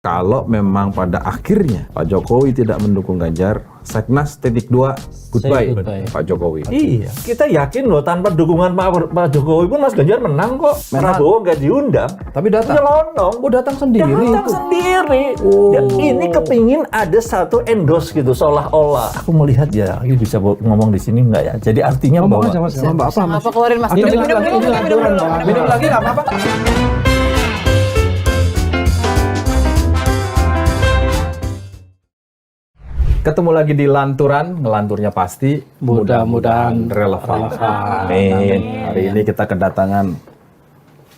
Kalau memang pada akhirnya Pak Jokowi tidak mendukung Ganjar, Seknas titik 2 goodbye Pak Jokowi. Iya, kita yakin loh tanpa dukungan Pak Jokowi pun Mas Ganjar menang kok. Prabowo nggak diundang. Tapi datang. Nyelonong. Oh, datang sendiri. Datang sendiri. Dan ini kepingin ada satu endorse gitu seolah-olah. Aku melihat ya, ini bisa ngomong di sini nggak ya? Jadi artinya bahwa Apa keluarin Mas? Minum lagi nggak apa-apa. Ketemu lagi di Lanturan, ngelanturnya pasti mudah-mudahan relevan. Amin. Hari ini kita kedatangan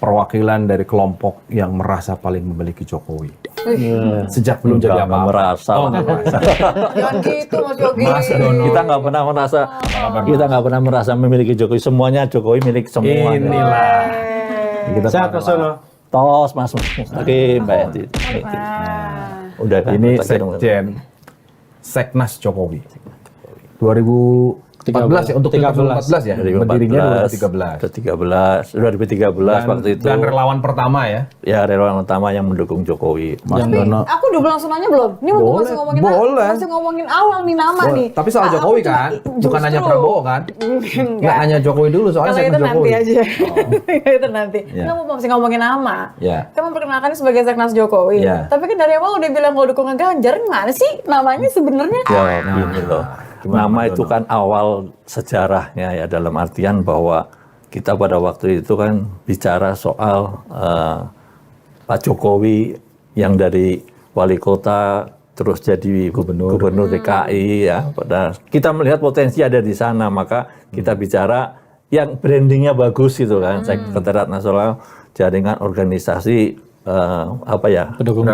perwakilan dari kelompok yang merasa paling memiliki Jokowi. Sejak belum jadi apa-apa. merasa. Jangan gitu Mas Yogi. Kita nggak pernah merasa memiliki Jokowi. Semuanya Jokowi milik semua. Inilah. Kita Siapa sono? Tos Mas Oke, Mbak Yanti. Udah kan? ini Sekjen Seknas Jokowi. 2014 ya, untuk 2014 ya, berdirinya 2013 waktu itu. dan relawan pertama ya. Ya, relawan utama yang mendukung Jokowi. Mas Tapi Dono. aku udah langsung nanya belum? Ini mau masih ngomongin boleh. masih ngomongin awal nih nama Boleh. nih. Tapi soal Jokowi kan, bukan nanya Prabowo kan? Nggak nanya Jokowi dulu, soalnya Kalau itu Seknas Jokowi. nanti aja. Itu nanti. Ya. Kita mau masih ngomongin nama. Ya. Kita memperkenalkan sebagai Seknas Jokowi. Ya. Tapi kan dari awal udah bilang kalau dukung Ganjar, gimana sih namanya sebenarnya? Ya, gini loh. Gimana, Nama Mas itu Dono? kan awal sejarahnya ya, dalam artian bahwa kita pada waktu itu kan bicara soal Pak Jokowi yang dari wali kota terus jadi gubernur DKI ya. Kita melihat potensi ada di sana, maka kita bicara yang brandingnya bagus gitu kan. Sekretariat Nasional Jaringan Organisasi pendukung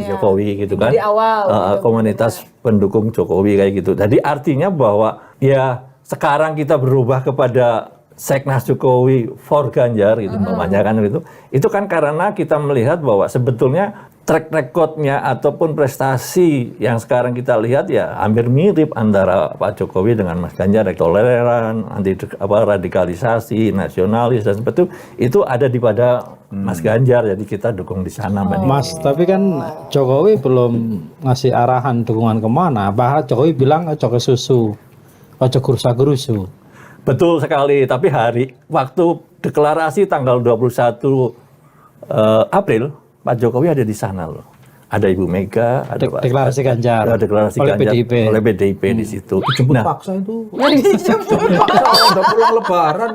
Jokowi gitu kan. Di awal. Komunitas pendukung Jokowi kayak gitu. Jadi artinya bahwa ya sekarang kita berubah kepada Seknas Jokowi for Ganjar gitu namanya kan gitu. Itu kan karena kita melihat bahwa sebetulnya track recordnya ataupun prestasi yang sekarang kita lihat ya hampir mirip antara Pak Jokowi dengan Mas Ganjar, toleran, anti radikalisasi, nasionalis dan seperti itu ada di pada Mas Ganjar, jadi kita dukung di sana Mbak Nini. Mas, tapi kan Jokowi belum ngasih arahan dukungan kemana. Bahkan Jokowi bilang ojo susu, ojo gerusa-gerusu. Betul sekali, tapi waktu deklarasi tanggal 21 April, Pak Jokowi ada di sana loh. Ada Ibu Mega, ada Deklarasi Ganjar. deklarasi oleh Ganjar PDIP. oleh PDIP di situ. Jemput paksa itu. Udah pulang lebaran.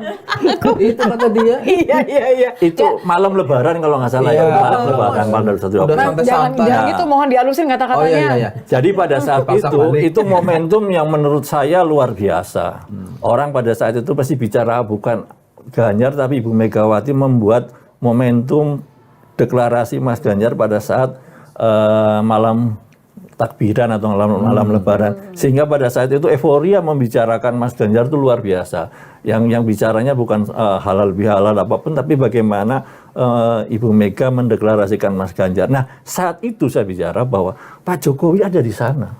Itu kata dia. Iya. Itu malam Lebaran kalau nggak salah ya. Malam Lebaran tanggal 1 April. Udah Mas, santai-santai. jangan gitu, mohon dihalusin kata-katanya. Oh iya. Jadi pada saat Paksa balik. itu momentum yang menurut saya luar biasa. Orang pada saat itu pasti bicara bukan Ganjar, tapi Ibu Megawati membuat momentum deklarasi Mas Ganjar pada saat malam takbiran atau malam Lebaran, sehingga pada saat itu euforia membicarakan Mas Ganjar itu luar biasa. Yang bicaranya bukan halal bihalal apapun, tapi bagaimana Ibu Mega mendeklarasikan Mas Ganjar. Nah, saat itu saya bicara bahwa Pak Jokowi ada di sana.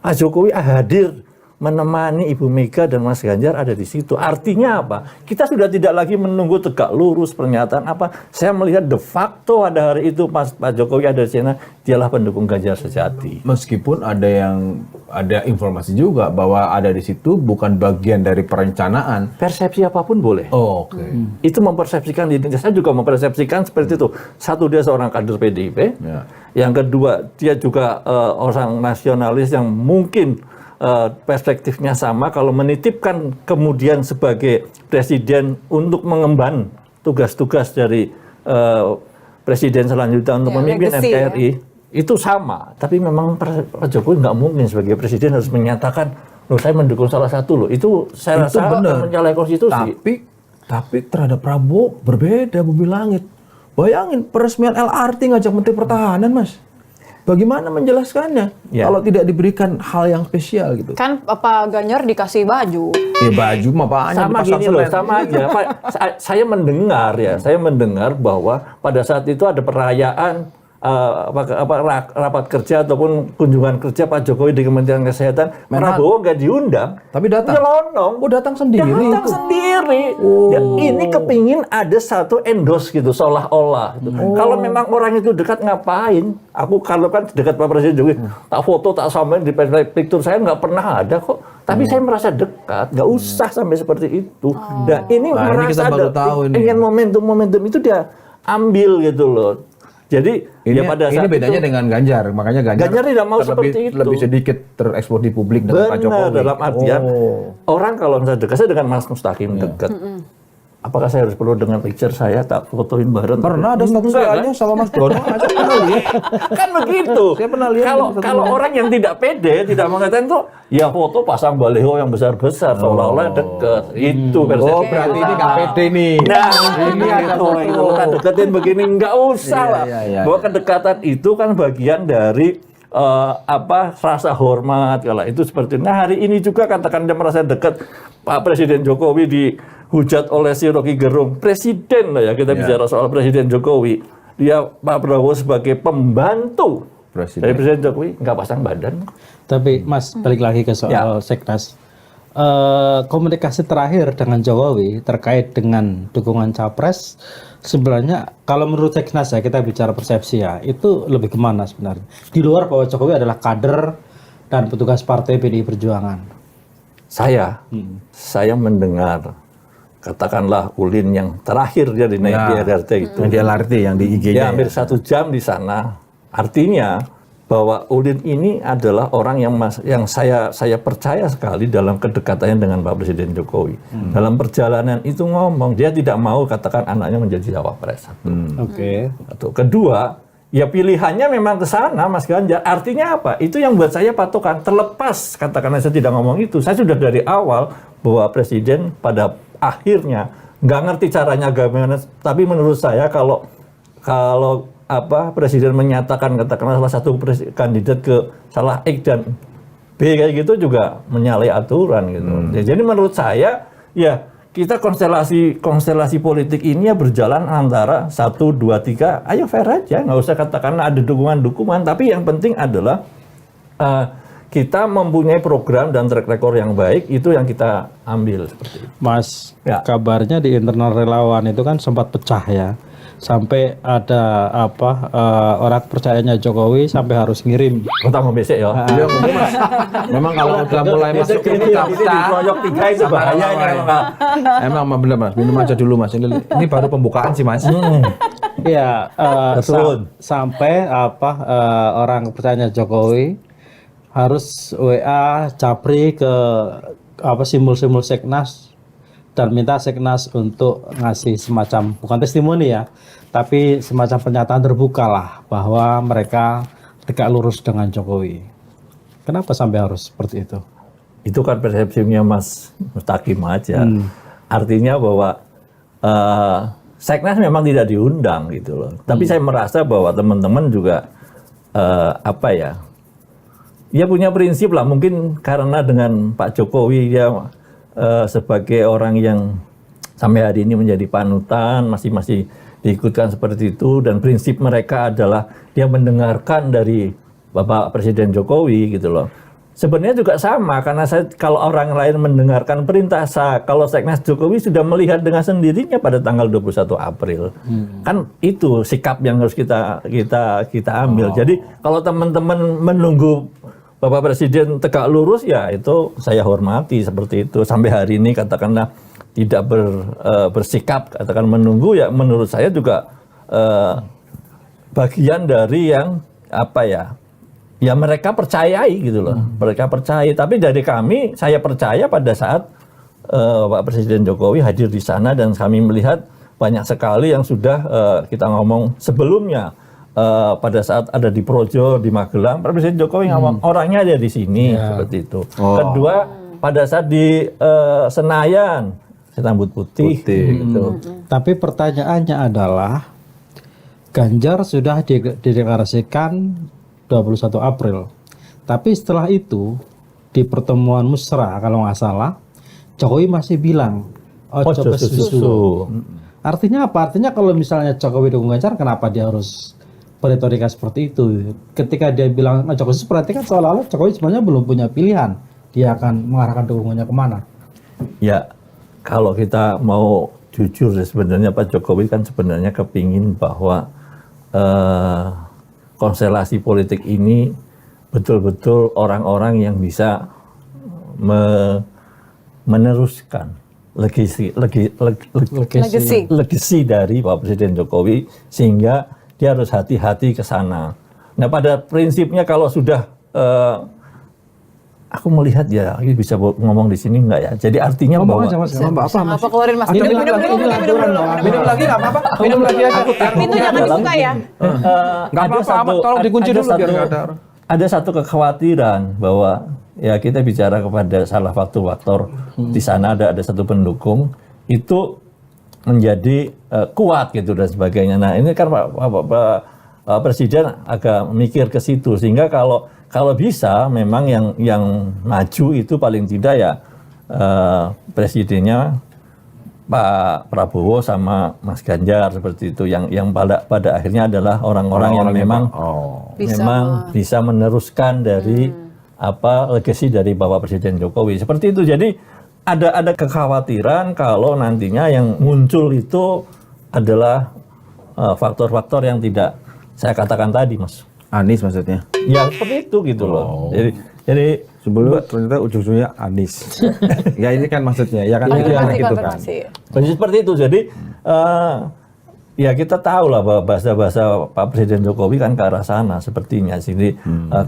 Pak Jokowi hadir menemani Ibu Mega dan Mas Ganjar ada di situ. Artinya apa? Kita sudah tidak lagi menunggu tegak lurus pernyataan apa. Saya melihat de facto pada hari itu Pak Jokowi ada di sana, dialah pendukung Ganjar sejati. Meskipun ada informasi juga bahwa ada di situ bukan bagian dari perencanaan. Persepsi apapun boleh. Oh, oke. Itu mempersepsikan diri. Saya juga mempersepsikan seperti itu. Satu, dia seorang kader PDIP. Ya. Yang kedua, dia juga orang nasionalis yang mungkin perspektifnya sama. Kalau menitipkan kemudian sebagai presiden untuk mengemban tugas-tugas dari presiden selanjutnya untuk memimpin legacy, NKRI, itu sama. Tapi memang Pak Jokowi nggak mungkin sebagai presiden harus menyatakan, loh saya mendukung salah satu loh. Itu saya Itu rasa benar. menyalahi konstitusi. Tapi terhadap Prabowo berbeda Bumi Langit. Bayangin peresmian LRT ngajak Menteri Pertahanan, Mas. Bagaimana menjelaskannya Ya. kalau tidak diberikan hal yang spesial gitu? Kan Pak Ganjar dikasih baju. Baju mah banyak Sama di pasar gini loh, Senen. sama aja. Saya mendengar bahwa pada saat itu ada perayaan rapat kerja ataupun kunjungan kerja Pak Jokowi di Kementerian Kesehatan, Prabowo nggak diundang, Tapi datang. nyelonong. Oh, datang sendiri. Datang sendiri. Dan ini kepingin ada satu endorse gitu, seolah-olah. Gitu. Kalau memang orang itu dekat, ngapain? Aku kalau kan dekat Pak Presiden Jokowi, tak foto, tak samain di picture saya nggak pernah ada kok. Tapi saya merasa dekat, nggak usah sampai seperti itu. Dan ini Nah, ini kita merasa baru tahu ini. ingin momentum-momentum itu dia ambil gitu loh. Jadi Ini, ya pada ini saat bedanya itu, dengan Ganjar, makanya Ganjar tidak mau terlebih- seperti itu. lebih sedikit terekspos di publik dengan Pak benar Jokowi. dalam artian Oh. orang kalau misalnya dekat, saya dengan Mas Mustaqim dekat. Apakah saya harus perlu dengan picture saya tak fotoin bareng? Pernah ada status Enggak, WA-nya sama Mas Dono, saya pernah lihat. kan begitu. Saya pernah lihat Kalau di kalau satu orang yang tidak pede, tidak mengatakan tuh, ya foto pasang baliho yang besar-besar seolah-olah dekat. Itu persepsi. Oh, berarti ini nggak pede nih. Nah, ini ada itu foto. kan deketin begini nggak usah Iya, lah. iya, iya. Bahwa kedekatan itu kan bagian dari rasa hormat kalau itu seperti. Nah, hari ini juga katakan dia merasa dekat Pak Presiden Jokowi dihujat oleh si Rocky Gerung. Presiden lah ya, kita bicara soal Presiden Jokowi. Dia Pak Prabowo sebagai pembantu dari Presiden Jokowi nggak pasang badan. Tapi Mas balik lagi ke soal Seknas. Komunikasi terakhir dengan Jokowi terkait dengan dukungan capres sebenarnya kalau menurut Seknas ya, kita bicara persepsi ya, itu lebih kemana sebenarnya? Di luar bahwa Jokowi adalah kader dan petugas partai PDI Perjuangan. Saya mendengar katakanlah Ulin yang terakhir dia di naik di LRT itu. Yang di LRT, yang di IG-nya. Dia hampir 1 jam di sana. Artinya bahwa Ulin ini adalah orang yang saya percaya sekali dalam kedekatannya dengan Pak Presiden Jokowi. Dalam perjalanan itu ngomong, dia tidak mau katakan anaknya menjadi cawapres. Oke. Atau kedua, ya pilihannya memang ke sana Mas Ganjar. Artinya apa? Itu yang buat saya patokan. Terlepas katakanlah saya tidak ngomong itu, saya sudah dari awal bahwa Presiden pada akhirnya nggak ngerti caranya gimana. Tapi menurut saya kalau Presiden menyatakan katakanlah salah satu kandidat ke salah X dan B kayak gitu juga menyalahi aturan gitu. Jadi menurut saya ya kita konstelasi politik ini ya berjalan antara 1, 2, 3, ayo fair aja, nggak usah katakan ada dukungan, tapi yang penting adalah kita mempunyai program dan track record yang baik, itu yang kita ambil seperti itu. Mas, Ya. kabarnya di internal relawan itu kan sempat pecah ya. Sampai ada orang percayanya Jokowi sampai harus ngirim. Utama besek ya. Iya, Mas. Memang kalau udah mulai masuk ke Ini pecah-pecah, dikeroyok 3 itu bahayanya. emang bener Mas, minum aja dulu Mas. Ini baru pembukaan sih Mas. Iya, Betul. sampai orang percayanya Jokowi harus WA Capri ke simbol-simbol Seknas dan minta Seknas untuk ngasih semacam bukan testimoni ya, tapi semacam pernyataan terbuka lah bahwa mereka tegak lurus dengan Jokowi. Kenapa sampai harus seperti itu? Itu kan persepsinya Mas Mustaqim aja. Artinya bahwa Seknas memang tidak diundang gitu loh. Tapi saya merasa bahwa teman-teman juga ya punya prinsip lah. Mungkin karena dengan Pak Jokowi dia sebagai orang yang sampai hari ini menjadi panutan, masih diikutkan seperti itu, dan prinsip mereka adalah dia mendengarkan dari Bapak Presiden Jokowi gitu loh. Sebenarnya juga sama, karena kalau orang lain mendengarkan perintah kalau Seknas Jokowi sudah melihat dengan sendirinya pada tanggal 21 April. Kan itu sikap yang harus kita ambil. Jadi kalau teman-teman menunggu Bapak Presiden tegak lurus, ya itu saya hormati seperti itu. Sampai hari ini katakanlah tidak bersikap katakan menunggu, ya menurut saya juga bagian dari yang ya mereka percayai gitu loh. Mereka percaya. Tapi dari kami, saya percaya pada saat Pak Presiden Jokowi hadir di sana dan kami melihat banyak sekali yang sudah kita ngomong sebelumnya. Pada saat ada di Projo, di Magelang, Presiden Jokowi ngomong orangnya ada di sini, seperti itu. Kedua, pada saat di Senayan, rambut putih. Gitu. Tapi pertanyaannya adalah Ganjar sudah dideklarasikan 21 April. Tapi setelah itu di pertemuan Musra kalau nggak salah, Jokowi masih bilang ojo kesusu. Artinya apa? Artinya kalau misalnya Jokowi dukung Ganjar, kenapa dia harus retorika seperti itu. Ketika dia bilang Jokowi, berarti kan seolah-olah Jokowi sebenarnya belum punya pilihan. Dia akan mengarahkan dukungannya kemana? Ya, kalau kita mau jujur sebenarnya Pak Jokowi kan sebenarnya kepingin bahwa konstelasi politik ini betul-betul orang-orang yang bisa meneruskan legasi dari Pak Presiden Jokowi, sehingga dia harus hati-hati ke sana. Nah, pada prinsipnya kalau sudah aku melihat ya, ini bisa ngomong di sini enggak ya? Jadi artinya Ngomong bahwa aja Mas, ngomong apa Mas? Apa keluarin Mas? Minum lagi nggak apa-apa. Minum lagi aja. Pintu jangan dibuka ya. Nggak apa-apa, tolong dikunci dulu biar nggak ada. Ada satu kekhawatiran bahwa ya kita bicara kepada salah satu faktor di sana ada satu pendukung itu menjadi kuat gitu dan sebagainya. Nah ini kan Pak Presiden agak mikir ke situ, sehingga kalau bisa memang yang maju itu paling tidak ya presidennya Pak Prabowo sama Mas Ganjar seperti itu, yang pada akhirnya adalah orang-orang yang memang bisa meneruskan dari legasi dari Bapak Presiden Jokowi seperti itu. Jadi ada kekhawatiran kalau nantinya yang muncul itu adalah faktor-faktor yang tidak saya katakan tadi, Mas. Anies maksudnya? Ya seperti itu gitu loh. Jadi sebelum ternyata ujung-ujungnya Anies. Ya ini kan maksudnya, ya kan gitu kan. Seperti itu. Jadi ya kita tahu lah bahwa bahasa-bahasa Pak Presiden Jokowi kan ke arah sana sepertinya. Jadi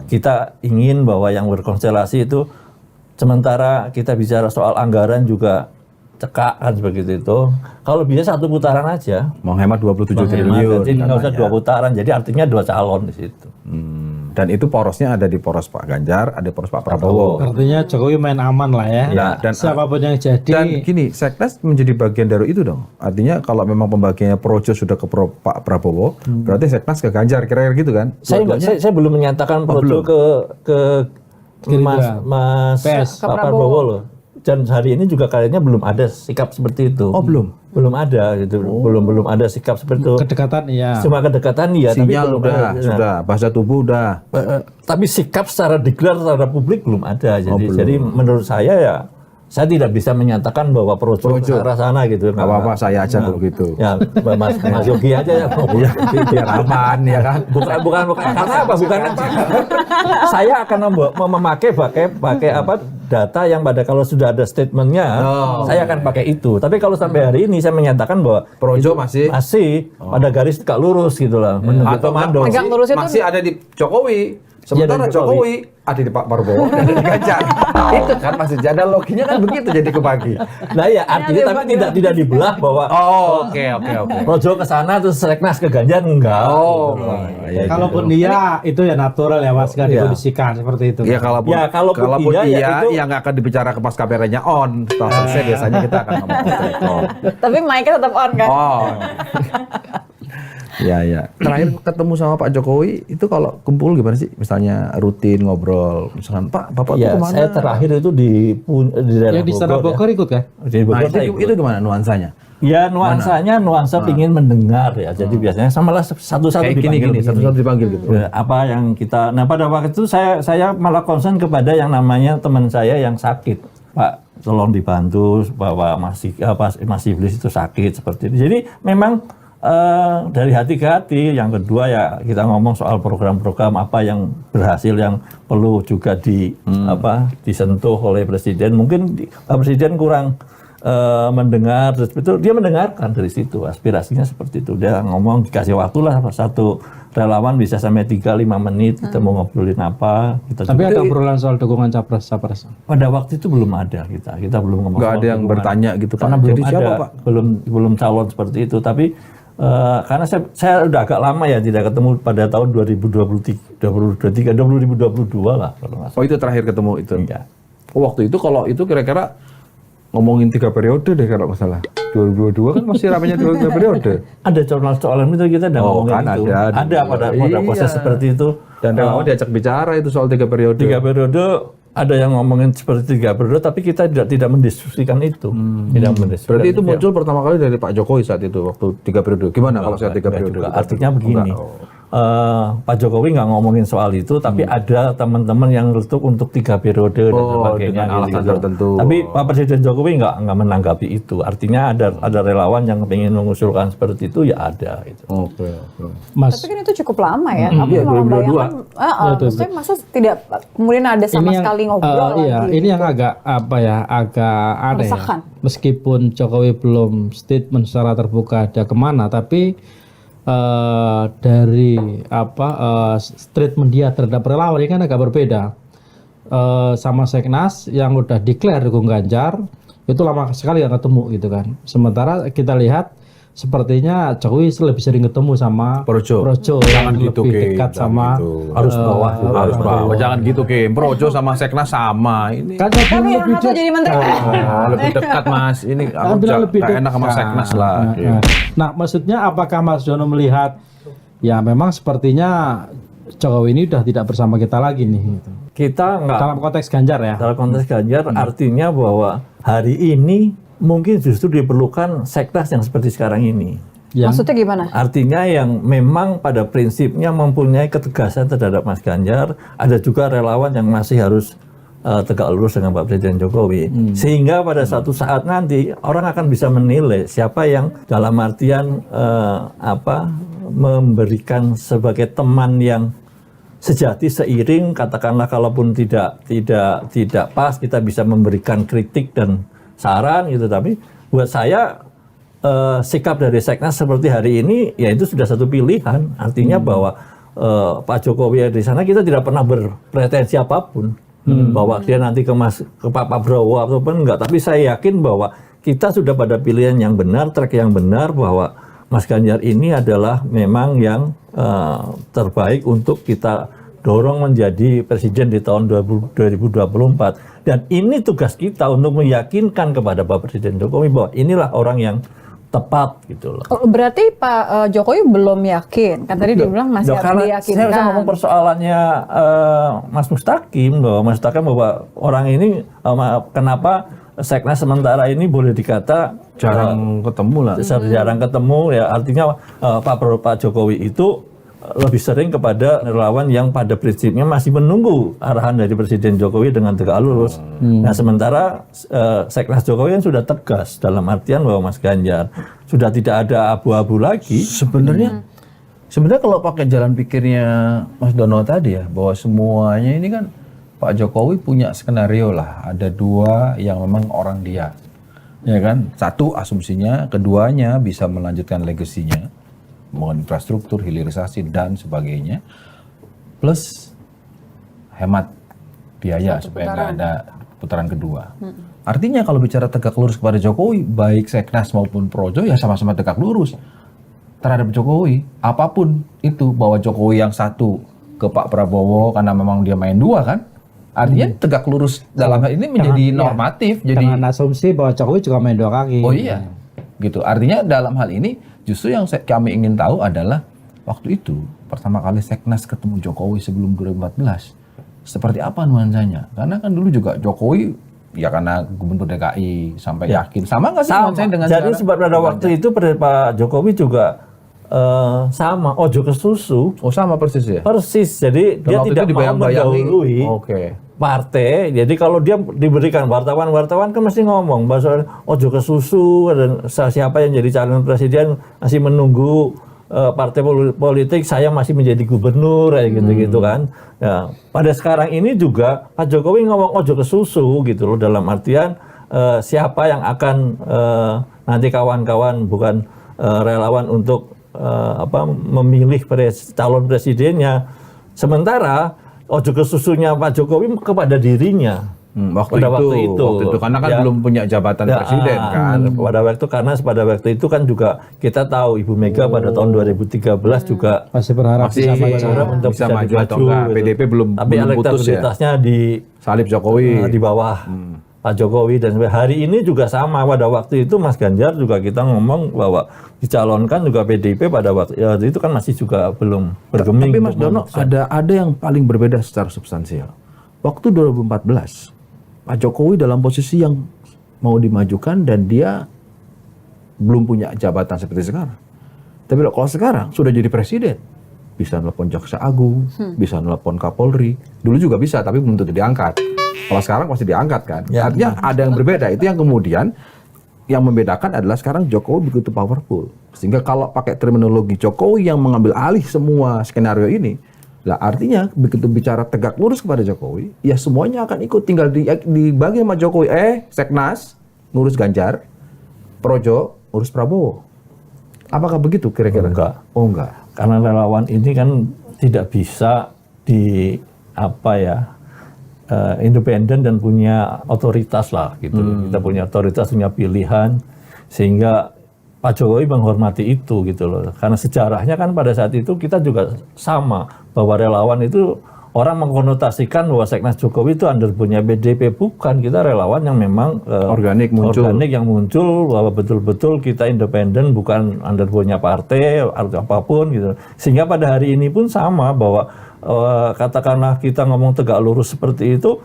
kita ingin bahwa yang berkonstelasi itu, sementara kita bicara soal anggaran juga cekak kan begitu itu. Kalau bisa satu putaran aja. Menghemat 27 triliun. Jadi nggak usah 2 putaran. Jadi artinya 2 calon di situ. Dan itu porosnya ada di poros Pak Ganjar, ada poros Pak Prabowo. Artinya Jokowi main aman lah ya. Dan siapapun yang jadi. Dan gini, Seknas menjadi bagian dari itu dong. Artinya kalau memang pembagiannya Projo sudah ke Pak Prabowo, berarti Seknas ke Ganjar, kira-kira gitu kan? Saya belum menyatakan Projo ke Mas Pak Prabowo loh. Dan hari ini juga kayaknya belum ada sikap seperti itu. Oh belum? Belum ada gitu. Belum ada sikap seperti itu. Kedekatan iya. Cuma kedekatan iya. Sinyal tapi sudah, bahasa tubuh udah. Tapi sikap secara deklar terhadap publik belum ada. Jadi menurut saya ya, saya tidak bisa menyatakan bahwa Projo ke arah sana gitu. Nggak apa-apa, saya aja kalau gitu. Ya, Mas Yogi aja ya. Biar aman ya kan. Bukan. Karena apa? Bukan apa. Saya akan memakai data yang kalau sudah ada statementnya, saya akan pakai itu. Tapi kalau sampai hari ini saya menyatakan bahwa Projo masih pada garis tegak lurus gitu lah. Atau masih ada di Jokowi. Sementara Jokowi ada di Pak Prabowo dan ada di Ganjar. Itu kan masih ada loginya kan begitu jadi kebagi. Nah ya artinya tapi tidak dibelah bahwa oke. Projo ke sana terus Seknas ke Ganjar enggak. Kalaupun dia itu ya natural ya Mas, nggak dikondisikan seperti itu. Ya kalaupun iya yang akan dibicara ke pas kameranya on, setelah selesai biasanya kita akan ngomong itu. Tapi mic-nya tetap on kan? Ya. Terakhir ketemu sama Pak Jokowi itu kalau kumpul gimana sih? Misalnya rutin ngobrol, misalkan Pak, Bapak tuh kemana? Saya terakhir itu di daerah di Istana Bogor ikut kan? Di Bogor itu gimana nuansanya? Ya nuansa ingin mendengar ya. Jadi biasanya samalah satu-satu dipanggil gitu. Apa yang kita, nah pada waktu itu saya malah concern kepada yang namanya teman saya yang sakit. Pak, tolong dibantu bahwa Mas Iblis itu sakit seperti itu. Jadi memang dari hati ke hati. Yang kedua ya kita ngomong soal program-program apa yang berhasil yang perlu juga disentuh oleh Presiden. Mungkin Presiden kurang mendengar, itu dia mendengarkan dari situ aspirasinya seperti itu. Dia ngomong dikasih waktu lah satu relawan bisa sampai 3-5 menit kita mau ngobrolin apa. Tapi ada obrolan soal dukungan capres. Pada waktu itu belum ada kita belum ngomong. Nggak ada yang bertanya gitu Pak. Karena belum jadi ada, siapa Pak? Belum calon seperti itu. Tapi karena saya udah agak lama ya tidak ketemu pada tahun 2022 lah kalau nggak salah. Oh itu terakhir ketemu itu? Iya. Waktu itu kalau itu kira-kira ngomongin 3 periode deh kalau nggak salah. 2022 kan masih ramainya 3 periode. Ada soal itu kita udah ngomongin kan itu. Ada pada proses seperti itu. Dan relawan diajak bicara itu soal 3 periode. 3 periode ada yang ngomongin seperti 3 periode, tapi kita tidak mendiskusikan itu. Tidak mendiskusikan. Berarti itu muncul pertama kali dari Pak Jokowi saat itu waktu 3 periode. Gimana kalau saya 3 periode? Artinya begini. Pak Jokowi nggak ngomongin soal itu, tapi ada teman-teman yang retuk untuk 3 periode dan sebagainya. dengan alasan gitu. tertentu. Tapi Pak Presiden Jokowi nggak menanggapi itu. Artinya ada relawan yang ingin mengusulkan seperti itu, ya ada. Gitu. Oke. Mas, Tapi kan itu cukup lama ya. Aku Iya, malah 2022. bayangkan, maksudnya masa tidak kemudian ada sama sekali ngobrol iya, lagi. ini yang agak agak aneh ya. Meresahkan. Meskipun Jokowi belum statement secara terbuka ada kemana, tapi dari statement dia terhadap relawan ini kan agak berbeda. Sama Seknas yang udah declare dukung Ganjar itu lama sekali nggak ketemu gitu kan. Sementara kita lihat sepertinya Jokowi lebih sering ketemu sama Projo. yang Jangan gitu, lebih Ki. dekat Jangan sama gitu. Harus bawah juga. Harus bawah. Jangan gitu, Kim. Projo sama Seknas sama. Ini kan Tapi yang satu jadi menteri. lebih dekat, Mas. Ini aku bilang lebih nggak enak sama dekat. Seknas lah. Kim. Nah, maksudnya apakah Mas Dono melihat ya memang sepertinya Jokowi ini udah tidak bersama kita lagi nih gitu. Kita nggak Dalam konteks Ganjar ya. dalam konteks Ganjar artinya bahwa hari ini mungkin justru diperlukan seknas yang seperti sekarang ini. Yang Maksudnya gimana? Artinya yang memang pada prinsipnya mempunyai ketegasan terhadap Mas Ganjar, ada juga relawan yang masih harus tegak lurus dengan Pak Presiden Jokowi. Sehingga pada suatu saat nanti orang akan bisa menilai siapa yang dalam artian memberikan sebagai teman yang sejati seiring, katakanlah kalaupun tidak pas kita bisa memberikan kritik dan saran gitu, tapi buat saya sikap dari Seknas seperti hari ini ya itu sudah satu pilihan, artinya bahwa Pak Jokowi di sana kita tidak pernah berpretensi apapun bahwa dia nanti ke Pak Prabowo ataupun enggak, tapi saya yakin bahwa kita sudah pada pilihan yang benar, track yang benar, bahwa Mas Ganjar ini adalah memang yang terbaik untuk kita dorong menjadi presiden di tahun 2024. Dan ini tugas kita untuk meyakinkan kepada Pak Presiden Jokowi bahwa inilah orang yang tepat gitu loh. Oh, berarti Pak Jokowi belum yakin. Kan tadi dia bilang masih harus karena diyakinkan. saya ngomong persoalannya Mas Mustaqim bahwa orang ini kenapa Seknas sementara ini boleh dikata Jarang ketemu lah. jarang ketemu, ya artinya Pak Jokowi itu lebih sering kepada relawan yang pada prinsipnya masih menunggu arahan dari Presiden Jokowi dengan tegak lurus. Nah sementara Seknas Jokowi yang sudah tegas dalam artian bahwa Mas Ganjar sudah tidak ada abu-abu lagi. Sebenarnya kalau pakai jalan pikirnya Mas Dono tadi ya, bahwa semuanya ini kan Pak Jokowi punya skenario lah, ada 2 yang memang orang dia, ya kan? Satu asumsinya, keduanya bisa melanjutkan legasinya, membangun infrastruktur, hilirisasi dan sebagainya, plus hemat biaya supaya nggak ada putaran kedua. Artinya kalau bicara tegak lurus kepada Jokowi, baik Seknas maupun Projo ya sama-sama tegak lurus terhadap Jokowi. Apapun itu, bahwa Jokowi yang satu ke Pak Prabowo karena memang dia main 2 kan, artinya tegak lurus dalam hal ini menjadi normatif. Jadi dengan asumsi bahwa Jokowi juga main 2 kaki. oh iya, gitu. Artinya dalam hal ini justru yang kami ingin tahu adalah waktu itu pertama kali Seknas ketemu Jokowi sebelum 2014 seperti apa nuansanya? Karena kan dulu juga Jokowi ya karena gubernur DKI sampai yakin sama nggak sih nuansanya dengan Jadi sekarang? sebab pada waktu itu Pak Jokowi juga sama ojo ke susu. Oh sama persis ya. Persis, jadi Dan dia waktu tidak itu mau dibayang-bayangi. mendahului Oke. partai. Jadi kalau dia diberikan wartawan kan mesti ngomong bahwa ojo ke susu dan siapa yang jadi calon presiden masih menunggu partai politik, saya masih menjadi gubernur kayak gitu-gitu kan. Ya, pada sekarang ini juga Pak Jokowi ngomong ojo ke susu gitu loh, dalam artian siapa yang akan nanti kawan-kawan bukan relawan untuk memilih calon presidennya. Sementara ojo ke susunya Pak Jokowi kepada dirinya. Waktu itu karena kan belum punya jabatan presiden kan. Pada waktu itu kan juga kita tahu Ibu Mega pada tahun 2013 juga Masih berharap Masih untuk bisa maju atau enggak. gitu. PDIP belum Tapi putus ya. elektabilitasnya di Salib Jokowi. di bawah Pak Jokowi, dan hari ini juga sama. Pada waktu itu Mas Ganjar juga kita ngomong bahwa dicalonkan juga PDIP pada waktu itu kan masih juga belum bergeming. Tapi Mas Dono ada yang paling berbeda secara substansial. Waktu 2014 Pak Jokowi dalam posisi yang mau dimajukan dan dia belum punya jabatan seperti sekarang. Tapi kalau sekarang sudah jadi presiden, bisa nelpon Jaksa Agung, bisa nelpon Kapolri. Dulu juga bisa, tapi belum tentu diangkat. Kalau sekarang pasti diangkat kan. Ya. Artinya ada yang berbeda. Itu yang kemudian yang membedakan adalah sekarang Jokowi begitu powerful. Sehingga kalau pakai terminologi Jokowi yang mengambil alih semua skenario ini, lah artinya begitu bicara tegak lurus kepada Jokowi, ya semuanya akan ikut, tinggal dibagi sama Jokowi. Seknas ngurus Ganjar, Projo ngurus Prabowo. Apakah begitu kira-kira? Enggak. Oh enggak. Karena relawan ini kan tidak bisa independen dan punya otoritas lah gitu. Kita punya otoritas, punya pilihan, sehingga Pak Jokowi menghormati itu gitu loh. Karena sejarahnya kan pada saat itu kita juga sama, bahwa relawan itu orang mengkonotasikan bahwa Seknas Jokowi itu underbone-nya PDIP. Bukan, kita relawan yang memang Organik muncul. organik yang muncul, bahwa betul-betul kita independen, bukan underbone-nya partai atau apapun gitu. Sehingga pada hari ini pun sama, bahwa katakanlah kita ngomong tegak lurus seperti itu,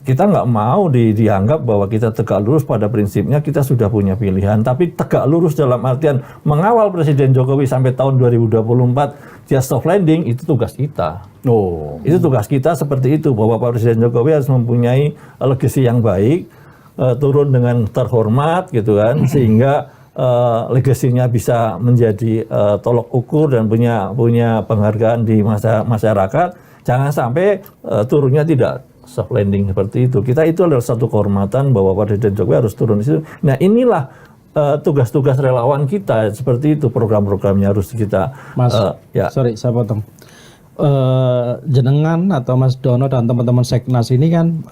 kita nggak mau dianggap bahwa kita tegak lurus. Pada prinsipnya kita sudah punya pilihan, tapi tegak lurus dalam artian mengawal Presiden Jokowi sampai tahun 2024 dia soft landing, itu tugas kita. Oh. Itu tugas kita seperti itu, bahwa Pak Presiden Jokowi harus mempunyai legacy yang baik, turun dengan terhormat gitu kan, sehingga legasinya bisa menjadi tolok ukur dan punya penghargaan di masyarakat. Jangan sampai turunnya tidak soft landing seperti itu. Itu adalah satu kehormatan bahwa Presiden Jokowi harus turun di situ. Nah, inilah tugas-tugas relawan kita seperti itu, program-programnya harus kita Mas, sorry saya potong. Jenengan atau Mas Dono dan teman-teman Seknas ini kan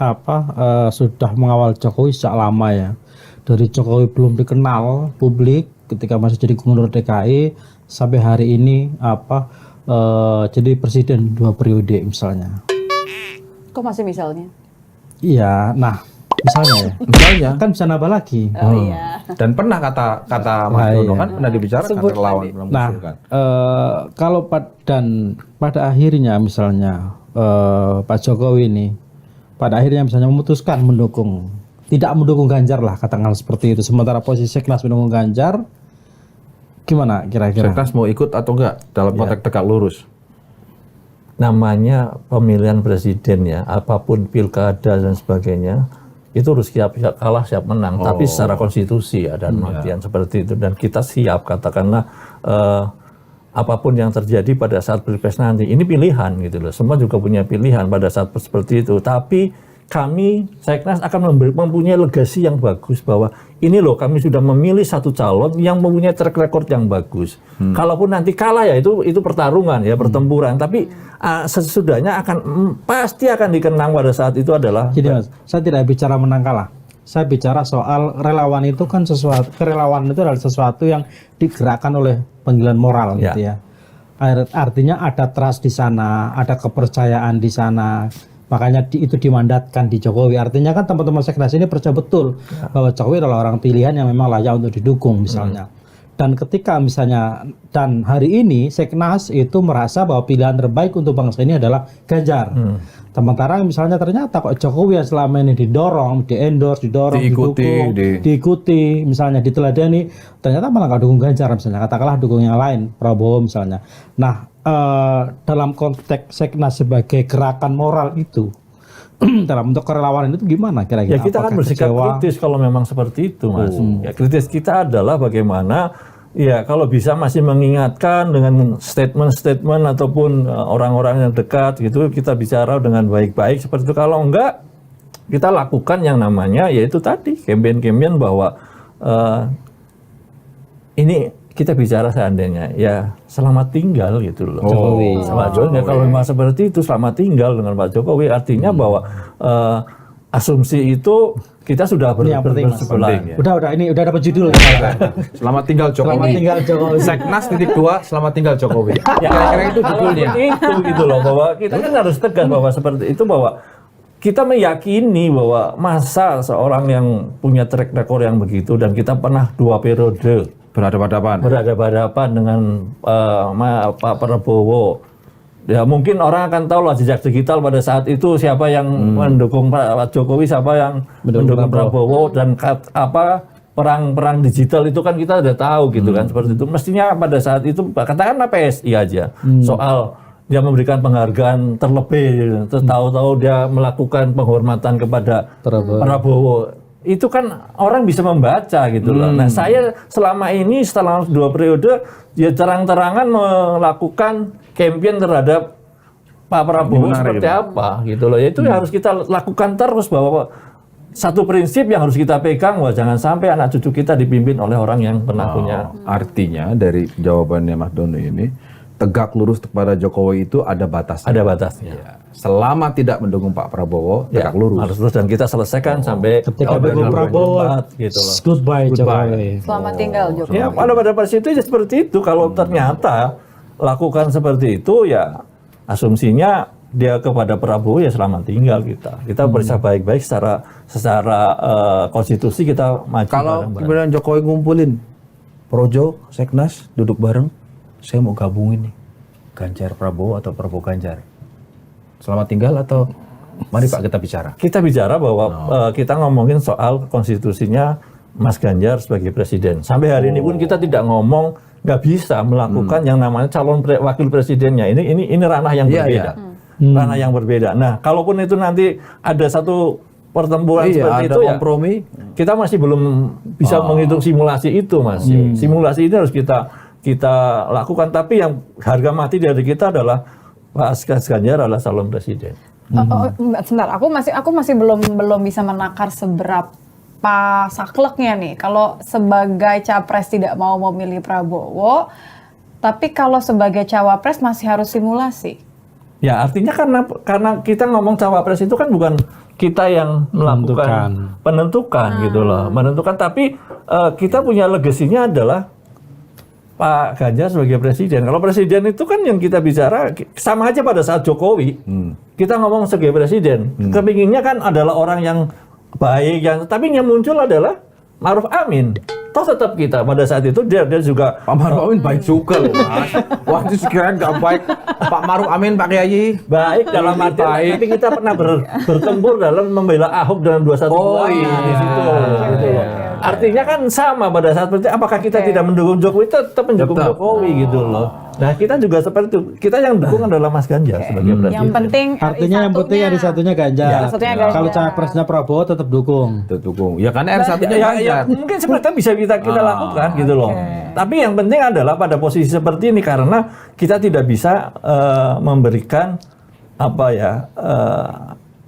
sudah mengawal Jokowi sejak lama ya. Dari Jokowi belum dikenal publik ketika masih jadi gubernur DKI sampai hari ini jadi presiden 2 periode misalnya. Kok masih misalnya? Iya, nah misalnya Misalnya. kan bisa nambah lagi. Oh iya. Dan pernah kata Mas Dono kan pernah dibicarakan Sebut relawan tadi. pernah Nah, mengusulkan. kalau pada akhirnya misalnya Pak Jokowi ini pada akhirnya misalnya memutuskan tidak mendukung Ganjar lah, katakanlah seperti itu. Sementara posisi Seknas mendukung Ganjar, gimana kira-kira? Seknas mau ikut atau enggak dalam konteks tegak lurus? namanya pemilihan presiden ya, apapun pilkada dan sebagainya, itu harus siap kalah siap menang. Tapi secara konstitusi ya, dan artian seperti itu. Dan kita siap, katakanlah apapun yang terjadi pada saat pilpres nanti, ini pilihan gitu loh. Semua juga punya pilihan pada saat seperti itu. Tapi kami Seknas akan mempunyai legasi yang bagus, bahwa ini loh kami sudah memilih satu calon yang mempunyai track record yang bagus. Kalaupun nanti kalah ya itu pertarungan ya, pertempuran. Tapi sesudahnya pasti akan dikenang pada saat itu adalah. Jadi Mas, saya tidak bicara menang kalah. Saya bicara soal relawan itu kan kerelawan itu adalah sesuatu yang digerakkan oleh panggilan moral gitu ya. Artinya ada trust di sana, ada kepercayaan di sana. Makanya itu dimandatkan di Jokowi. Artinya kan teman-teman Seknas ini percaya betul bahwa Jokowi adalah orang pilihan yang memang layak untuk didukung misalnya. Dan ketika misalnya, dan hari ini Seknas itu merasa bahwa pilihan terbaik untuk bangsa ini adalah Ganjar. Sementara misalnya ternyata kok Jokowi yang selama ini didorong, didukung, diikuti, misalnya diteladani, ternyata malah nggak dukung Ganjar misalnya, katakanlah dukung yang lain, Prabowo misalnya. Nah, dalam konteks Seknas sebagai gerakan moral itu, dalam bentuk kerelawanan itu gimana kira-kira? Ya kita akan bersikap kritis kalau memang seperti itu, Mas. Ya, kritis kita adalah bagaimana ya kalau bisa masih mengingatkan dengan statement-statement ataupun orang-orang yang dekat gitu, kita bicara dengan baik-baik seperti itu. Kalau enggak, kita lakukan yang namanya yaitu tadi campaign-campaign bahwa ini kita bicara seandainya ya selamat tinggal gitu loh. Jokowi. Selamat Jokowi. Kalau memang seperti itu selamat tinggal dengan Pak Jokowi, artinya bahwa asumsi itu kita sudah bersebelah. Ya. Udah ini udah dapat judul. Selamat tinggal Jokowi. Selamat tinggal Jokowi. Seknas .2 selamat tinggal Jokowi. Ya, Kira-kira itu judulnya. Itu gitu loh, bahwa kita kan harus tegas bahwa seperti itu, bahwa kita meyakini bahwa masa seorang yang punya track record yang begitu, dan kita pernah 2 periode berhadapan dengan Pak Prabowo. Ya mungkin orang akan tahu lah jejak digital pada saat itu siapa yang mendukung Pak Jokowi, siapa yang mendukung Prabowo, dan perang digital itu kan kita udah tahu gitu kan seperti itu. Mestinya pada saat itu katakanlah PSI aja soal dia memberikan penghargaan terlebih, gitu. Tahu-tahu dia melakukan penghormatan kepada Prabowo. Itu kan orang bisa membaca gitu loh. Nah saya selama ini setelah 2 periode ya terang-terangan melakukan campaign terhadap Pak Prabowo seperti apa gitu loh. Itu harus kita lakukan terus, bahwa satu prinsip yang harus kita pegang, wah jangan sampai anak cucu kita dipimpin oleh orang yang pernah punya. Artinya dari jawabannya Mas Dono ini, tegak lurus kepada Jokowi itu ada batasnya. Ada batasnya. Ya. Selama tidak mendukung Pak Prabowo, tegak lurus. Harus terus, dan kita selesaikan sampai Ketika dukung Prabowo, gitu loh. goodbye Jokowi. Selamat tinggal Jokowi. Ya, pada prinsip itu ya seperti itu. Kalau ternyata lakukan seperti itu, ya asumsinya dia kepada Prabowo ya selamat tinggal kita. Kita berusaha baik-baik secara konstitusi kita maju. Kalau bareng-bareng. kemudian Jokowi ngumpulin Projo, Seknas, duduk bareng, saya mau gabungin nih Ganjar Prabowo atau Prabowo Ganjar. Selamat tinggal atau mari Pak kita bicara. Kita bicara bahwa kita ngomongin soal konstitusinya Mas Ganjar sebagai presiden. Sampai hari ini pun kita tidak ngomong, nggak bisa melakukan yang namanya calon wakil presidennya. Ini ranah yang berbeda. Ranah yang berbeda. Nah, kalaupun itu nanti ada satu pertempuran seperti ada itu kompromi, ya, kita masih belum bisa menghitung simulasi itu, Mas. Simulasi ini harus kita lakukan. Tapi yang harga mati dari kita adalah Pak Ganjar adalah calon presiden. Sebentar, aku masih belum bisa menakar seberapa sakleknya nih. Kalau sebagai capres tidak mau memilih Prabowo, tapi kalau sebagai cawapres masih harus simulasi. Ya, artinya karena kita ngomong cawapres itu kan bukan kita yang melakukan penentukan gitu loh, menentukan, tapi kita punya legasinya adalah Pak Ganjar sebagai presiden. Kalau presiden itu kan yang kita bicara sama aja pada saat Jokowi. Kita ngomong sebagai presiden. Kepinginnya kan adalah orang yang baik, tapi yang muncul adalah Ma'ruf Amin. Toh tetap kita pada saat itu dia juga Pak Ma'ruf Amin baik juga loh Mas. Wah itu sekiranya nggak baik. Pak Ma'ruf Amin Pak Kiai. baik dalam arti tapi kita pernah bertempur dalam membela Ahok dalam 212 di situ. Gitu loh. Artinya kan sama pada saat seperti apakah kita tidak mendukung Jokowi, tetap mendukung Jokowi gitu loh. Nah kita juga seperti itu. Kita yang dukung adalah Mas Ganjar sebagai presiden. Yang penting Artinya yang penting RI satunya Ganjar. Ya, satunya Ganjar. Kalau capresnya Prabowo tetap dukung. Dukung. Ya kan R1-nya ya, Ganjar. mungkin seperti itu bisa kita lakukan gitu loh. Tapi yang penting adalah pada posisi seperti ini, karena kita tidak bisa memberikan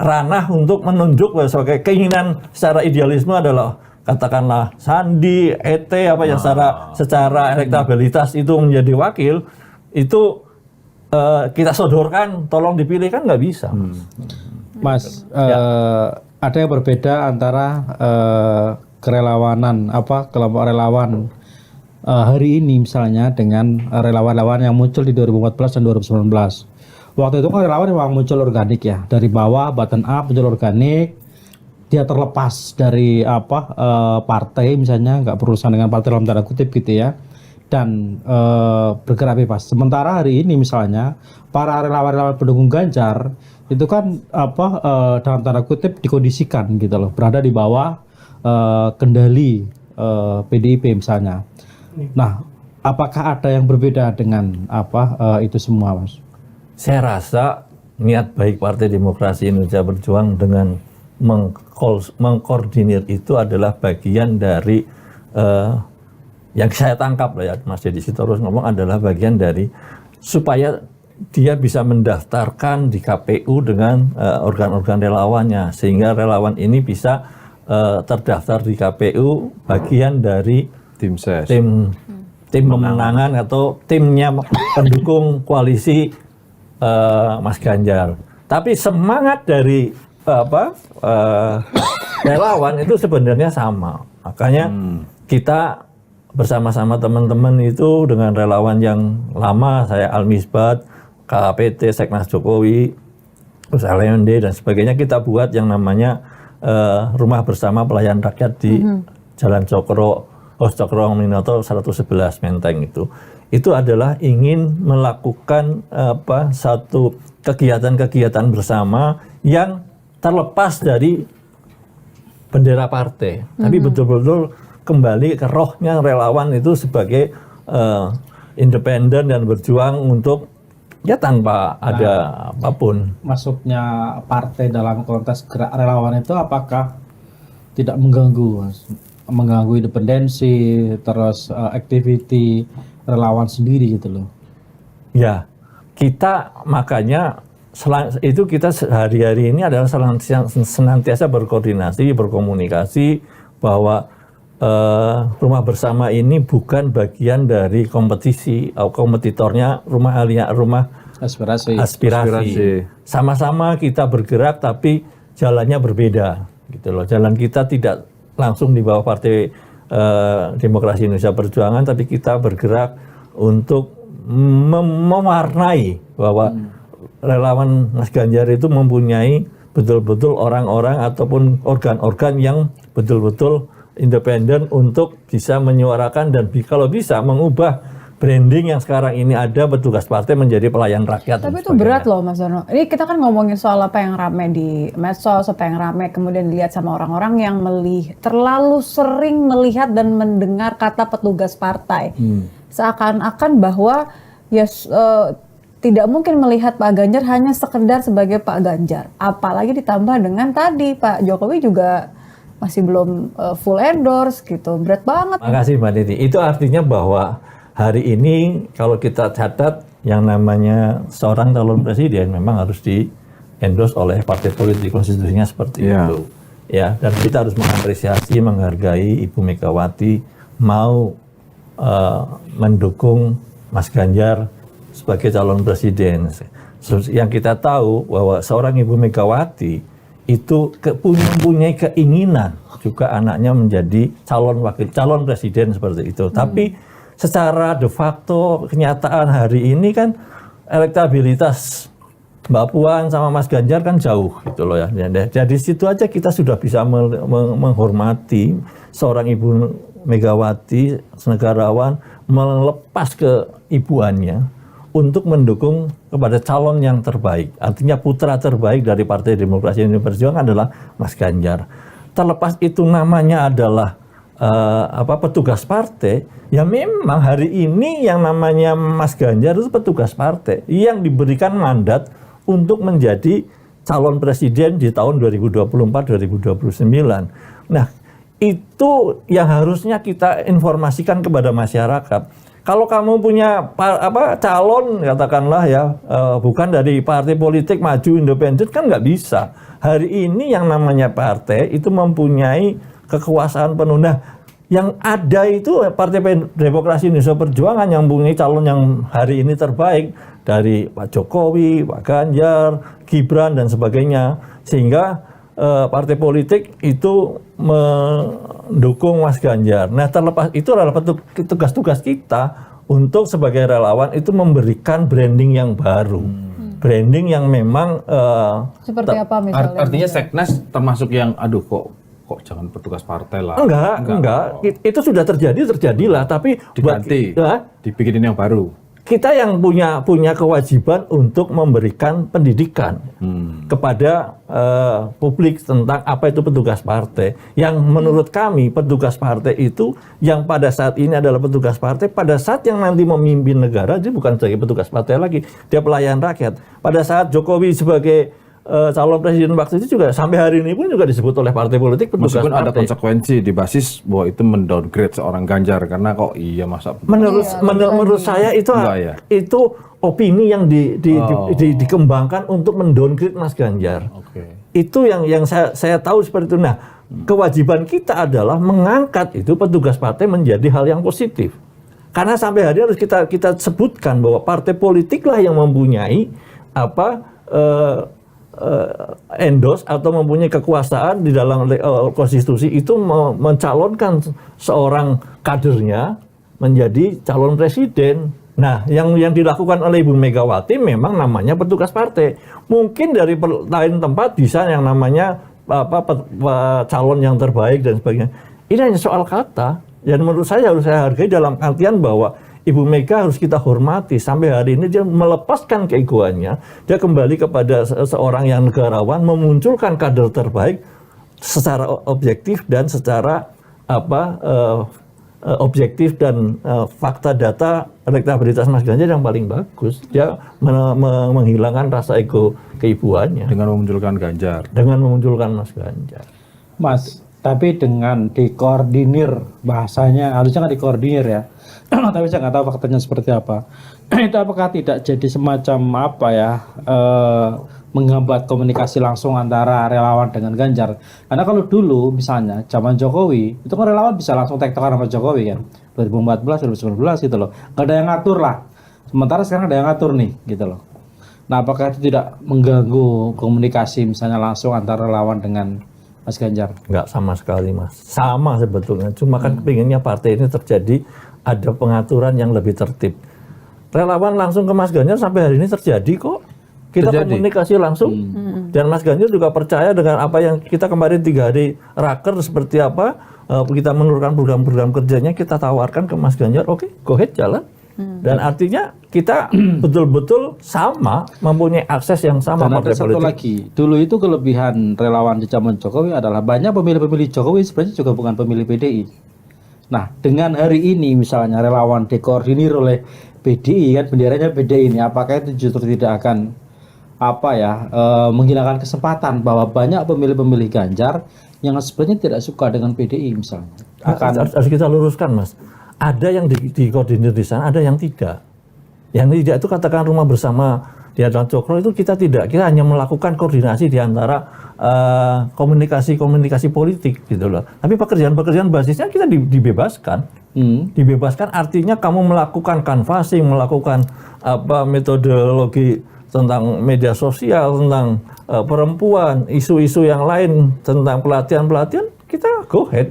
ranah untuk menunjuk sebagai keinginan secara idealisme adalah katakanlah Sandi, ET yang secara elektabilitas itu menjadi wakil, itu kita sodorkan tolong dipilih, kan nggak bisa. Mas, ada yang berbeda antara kerelawanan kelompok relawan hari ini misalnya dengan relawan-relawan yang muncul di 2014 dan 2019. Waktu itu kan relawan memang muncul organik ya, dari bawah bottom up muncul organik. Dia terlepas dari partai misalnya, nggak berurusan dengan partai dalam tanda kutip gitu ya, dan bergerak bebas. Sementara hari ini misalnya para relawan-relawan pendukung Ganjar itu kan dalam tanda kutip dikondisikan gitu loh, berada di bawah kendali PDIP misalnya. Nah, apakah ada yang berbeda dengan itu semua, Mas? Saya rasa niat baik Partai Demokrasi Indonesia Berjuang dengan mengkoordinir itu adalah bagian dari yang saya tangkap lah ya, Mas Deddy Sitorus ngomong, adalah bagian dari supaya dia bisa mendaftarkan di KPU dengan organ-organ relawannya, sehingga relawan ini bisa terdaftar di KPU bagian dari Tim ses. tim pemenangan atau timnya pendukung koalisi Mas Ganjar. Tapi semangat dari relawan itu sebenarnya sama. Makanya kita bersama-sama teman-teman itu dengan relawan yang lama, saya Al-Misbat, KAPT, Seknas Jokowi, terus LMD dan sebagainya, kita buat yang namanya Rumah Bersama Pelayan Rakyat di Jalan Cokro Minoto 111 Menteng itu. Itu adalah ingin melakukan satu kegiatan-kegiatan bersama yang terlepas dari bendera partai, tapi betul-betul kembali ke rohnya relawan itu sebagai independen dan berjuang untuk ya tanpa ada apapun. Masuknya partai dalam konteks gerak relawan itu apakah tidak mengganggu, Mas? Mengganggu independensi, terus activity relawan sendiri gitu loh? Ya, kita makanya itu kita hari-hari ini adalah senantiasa berkoordinasi, berkomunikasi bahwa rumah bersama ini bukan bagian dari kompetisi atau kompetitornya rumah Aspirasi. Sama-sama kita bergerak tapi jalannya berbeda gitu loh. Jalan kita tidak langsung di bawah Partai Demokrasi Indonesia Perjuangan, tapi kita bergerak untuk mewarnai bahwa relawan Mas Ganjar itu mempunyai betul-betul orang-orang ataupun organ-organ yang betul-betul independen untuk bisa menyuarakan dan kalau bisa mengubah branding yang sekarang ini ada petugas partai menjadi pelayan rakyat. Tapi itu berat loh Mas Dono. Ini kita kan ngomongin soal apa yang rame di medsos, apa yang rame kemudian dilihat sama orang-orang yang terlalu sering melihat dan mendengar kata petugas partai. Seakan-akan bahwa tidak mungkin melihat Pak Ganjar hanya sekedar sebagai Pak Ganjar. Apalagi ditambah dengan tadi Pak Jokowi juga masih belum full endorse gitu. Berat banget. Makasih Mbak Titi. Itu artinya bahwa hari ini kalau kita catat yang namanya seorang calon presiden memang harus di-endorse oleh partai politik, konstitusinya seperti itu. Ya, dan kita harus mengapresiasi, menghargai Ibu Megawati mau mendukung Mas Ganjar sebagai calon presiden. Yang kita tahu bahwa seorang Ibu Megawati itu mempunyai keinginan juga anaknya menjadi calon presiden seperti itu. Tapi secara de facto kenyataan hari ini kan elektabilitas Mbak Puan sama Mas Ganjar kan jauh gitu loh ya. Jadi situ aja kita sudah bisa menghormati seorang Ibu Megawati negarawan melepas keibuannya untuk mendukung kepada calon yang terbaik. Artinya putra terbaik dari Partai Demokrasi Indonesia Perjuangan adalah Mas Ganjar. Terlepas itu namanya adalah petugas partai, ya memang hari ini yang namanya Mas Ganjar itu petugas partai yang diberikan mandat untuk menjadi calon presiden di tahun 2024-2029. Nah, itu yang harusnya kita informasikan kepada masyarakat. Kalau kamu punya calon katakanlah ya bukan dari partai politik maju independen kan nggak bisa. Hari ini yang namanya partai itu mempunyai kekuasaan penuh. Nah, yang ada itu Partai Demokrasi Indonesia Perjuangan yang mempunyai calon yang hari ini terbaik dari Pak Jokowi, Pak Ganjar, Gibran dan sebagainya. Sehingga partai politik itu mendukung Mas Ganjar. Nah, terlepas itu adalah tugas-tugas kita untuk sebagai relawan itu memberikan branding yang baru. Branding yang memang seperti apa misalnya? Artinya Seknas termasuk yang aduh kok jangan petugas partai lah. Enggak. Itu sudah terjadilah, tapi diganti, dibikinin yang baru. Kita yang punya kewajiban untuk memberikan pendidikan kepada publik tentang apa itu petugas partai. Yang menurut kami petugas partai itu yang pada saat ini adalah petugas partai, pada saat yang nanti memimpin negara dia bukan sebagai petugas partai lagi, dia pelayan rakyat. Pada saat Jokowi sebagai calon presiden waktu itu juga sampai hari ini pun juga disebut oleh partai politik petugas meskipun partai. Ada konsekuensi di basis bahwa itu mendowngrade seorang Ganjar karena kok masa menurut saya itu itu opini yang dikembangkan untuk mendowngrade Mas Ganjar. Itu yang saya tahu seperti itu. Nah, kewajiban kita adalah mengangkat itu petugas partai menjadi hal yang positif. Karena sampai hari harus kita sebutkan bahwa partai politiklah yang mempunyai endorse atau mempunyai kekuasaan di dalam konstitusi itu mencalonkan seorang kadernya menjadi calon presiden. Nah, yang dilakukan oleh Ibu Megawati memang namanya petugas partai. Mungkin dari lain tempat bisa yang namanya calon yang terbaik dan sebagainya. Ini hanya soal kata. Dan menurut saya harus saya hargai dalam artian bahwa Ibu Mega harus kita hormati. Sampai hari ini dia melepaskan keegoannya. Dia kembali kepada seorang yang negarawan, memunculkan kader terbaik secara objektif dan secara objektif dan fakta data elektabilitas Mas Ganjar yang paling bagus. Dia menghilangkan rasa ego keibuannya Dengan memunculkan Ganjar. dengan memunculkan Mas Ganjar. Mas, tapi dengan dikoordinir bahasanya, harusnya kan dikoordinir ya. Tapi saya nggak tahu faktanya seperti apa. Itu apakah tidak jadi semacam apa ya, menghambat komunikasi langsung antara relawan dengan Ganjar? Karena kalau dulu misalnya zaman Jokowi, itu kan relawan bisa langsung tektokan sama Jokowi kan. 2014, 2019 gitu loh. Nggak ada yang ngatur lah. Sementara sekarang ada yang ngatur nih gitu loh. Nah, apakah itu tidak mengganggu komunikasi misalnya langsung antara relawan dengan Mas Ganjar? Nggak sama sekali, Mas. Sama sebetulnya. Cuma kan pinginnya partai ini terjadi ada pengaturan yang lebih tertib. Relawan langsung ke Mas Ganjar sampai hari ini terjadi kok. Kita komunikasi langsung. Dan Mas Ganjar juga percaya dengan apa yang kita kemarin 3 hari raker seperti apa. Kita menurunkan program-program kerjanya, kita tawarkan ke Mas Ganjar. Oke, go ahead, jalan. Dan artinya kita betul-betul sama, mempunyai akses yang sama. Dan ada satu lagi, dulu itu kelebihan relawan di zaman Jokowi adalah banyak pemilih-pemilih Jokowi sebenarnya juga bukan pemilih PDI. Nah, dengan hari ini misalnya relawan dikoordinir oleh PDI, kan benderanya PDI ini, apakah itu justru tidak akan menghilangkan kesempatan bahwa banyak pemilih-pemilih Ganjar yang sebenarnya tidak suka dengan PDI misalnya? Harus kita luruskan, Mas. Ada yang dikoordinir di sana, ada yang tidak. Yang tidak itu katakan rumah bersama di Adalan Cokro itu kita tidak. Kita hanya melakukan koordinasi di antara komunikasi politik gitu loh. Tapi pekerjaan-pekerjaan basisnya kita dibebaskan. Dibebaskan artinya kamu melakukan canvassing, melakukan metodologi tentang media sosial, tentang perempuan, isu-isu yang lain, tentang pelatihan, kita go ahead,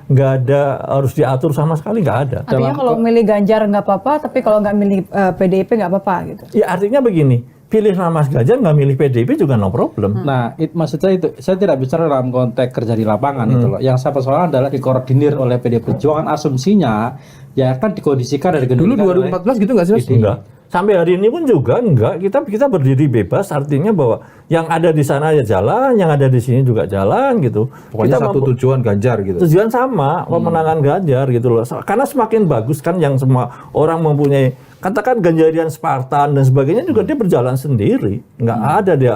nggak ada harus diatur sama sekali, nggak ada. Artinya kalau milih Ganjar nggak apa-apa, tapi kalau nggak milih PDIP nggak apa-apa gitu. Ya artinya begini, pilih Mas Ganjar nggak milih PDIP juga no problem. Nah, maksud saya itu, saya tidak bicara dalam konteks kerja di lapangan itu loh. Yang saya persoalan adalah dikoordinir oleh PD Perjuangan, asumsinya ya akan dikondisikan dari Dulu 2014 gitu nggak sih, Mas? Enggak. Sampai hari ini pun juga enggak. Kita berdiri bebas, artinya bahwa yang ada di sana ya jalan, yang ada di sini juga jalan gitu. Pokoknya Kita satu tujuan Ganjar gitu. Tujuan sama, pemenangan Ganjar gitu loh. Karena semakin bagus kan yang semua orang mempunyai, katakan Ganjarian Spartan dan sebagainya juga dia berjalan sendiri. Nggak ada dia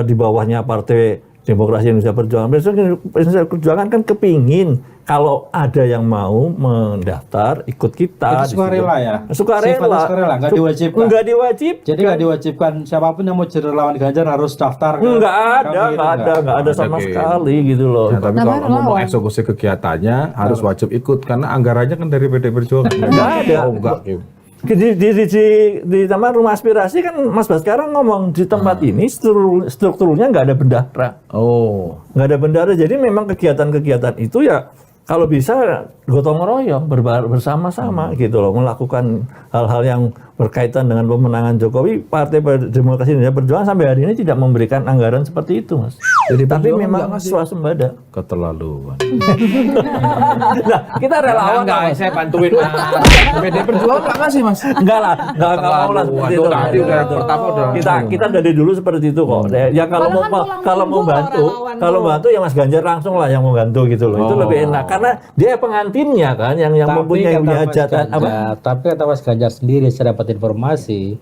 di bawahnya Partai Demokrasi Indonesia Perjuangan. Indonesia Perjuangan kan kepingin kalau ada yang mau mendaftar ikut kita. Itu sukarela ya? Sukarela. Nggak diwajibkan? Nggak diwajibkan. Jadi nggak diwajibkan siapapun yang mau jadi relawan Ganjar harus daftar? Nggak ada sama sekali gitu loh. Ya, tapi kalau kamu mau eksekusi kegiatannya harus wajib ikut karena anggarannya kan dari PD Perjuangan. Nggak ada. Oh, enggak. Di taman rumah aspirasi kan Mas Baskara ngomong di tempat ini strukturnya nggak ada bendahara. Oh, Nggak ada bendahara. Jadi memang kegiatan-kegiatan itu ya kalau bisa gotong royong bersama-sama gitu loh, melakukan hal-hal yang berkaitan dengan pemenangan Jokowi. Partai Demokrasi Indonesia Perjuangan sampai hari ini tidak memberikan anggaran seperti itu, Mas. Jadi tapi memang swasembada. keterlaluan. Nah, kita relawan enggak, saya bantuin Mas. PD Perjuangan enggak ngasih, Mas. Enggak lah, enggak mau lah seperti itu. Tadi udah pertama udah. Kita dari dulu seperti itu kok. Ya kalau mau bantu ya Mas Ganjar langsung lah yang membantu gitu loh. Itu lebih enak karena dia pengantinnya kan yang mempunyai hajatan apa. Tapi kata Mas Ganjar sendiri, saya dapat informasi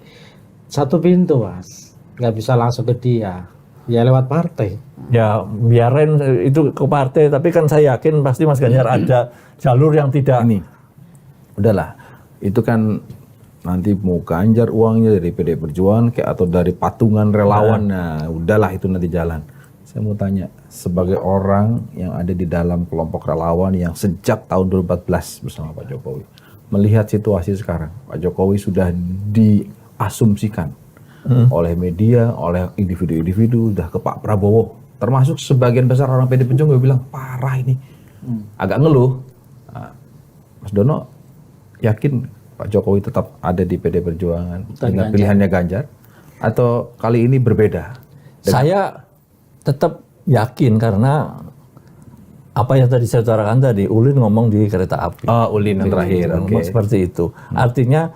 satu pintu, Mas, nggak bisa langsung ke dia, ya lewat partai. Ya biarin itu ke partai, tapi kan saya yakin pasti Mas Ganjar ada jalur yang tidak. Ini, udahlah, itu kan nanti mau Ganjar uangnya dari PD Perjuangan kayak atau dari patungan relawan, nah udahlah itu nanti jalan. Saya mau tanya, sebagai orang yang ada di dalam kelompok relawan yang sejak tahun 2014 bersama Pak Jokowi, melihat situasi sekarang, Pak Jokowi sudah diasumsikan oleh media, oleh individu-individu, udah ke Pak Prabowo, termasuk sebagian besar orang PD Perjuangan bilang parah ini, agak ngeluh. Nah, Mas Dono yakin Pak Jokowi tetap ada di PD Perjuangan dengan pilihannya Ganjar, atau kali ini berbeda? Saya tetap yakin karena apa yang tadi saya utarakan tadi, Ulin ngomong di kereta api. Oh, Ulin yang terakhir, Ngomong seperti itu. Artinya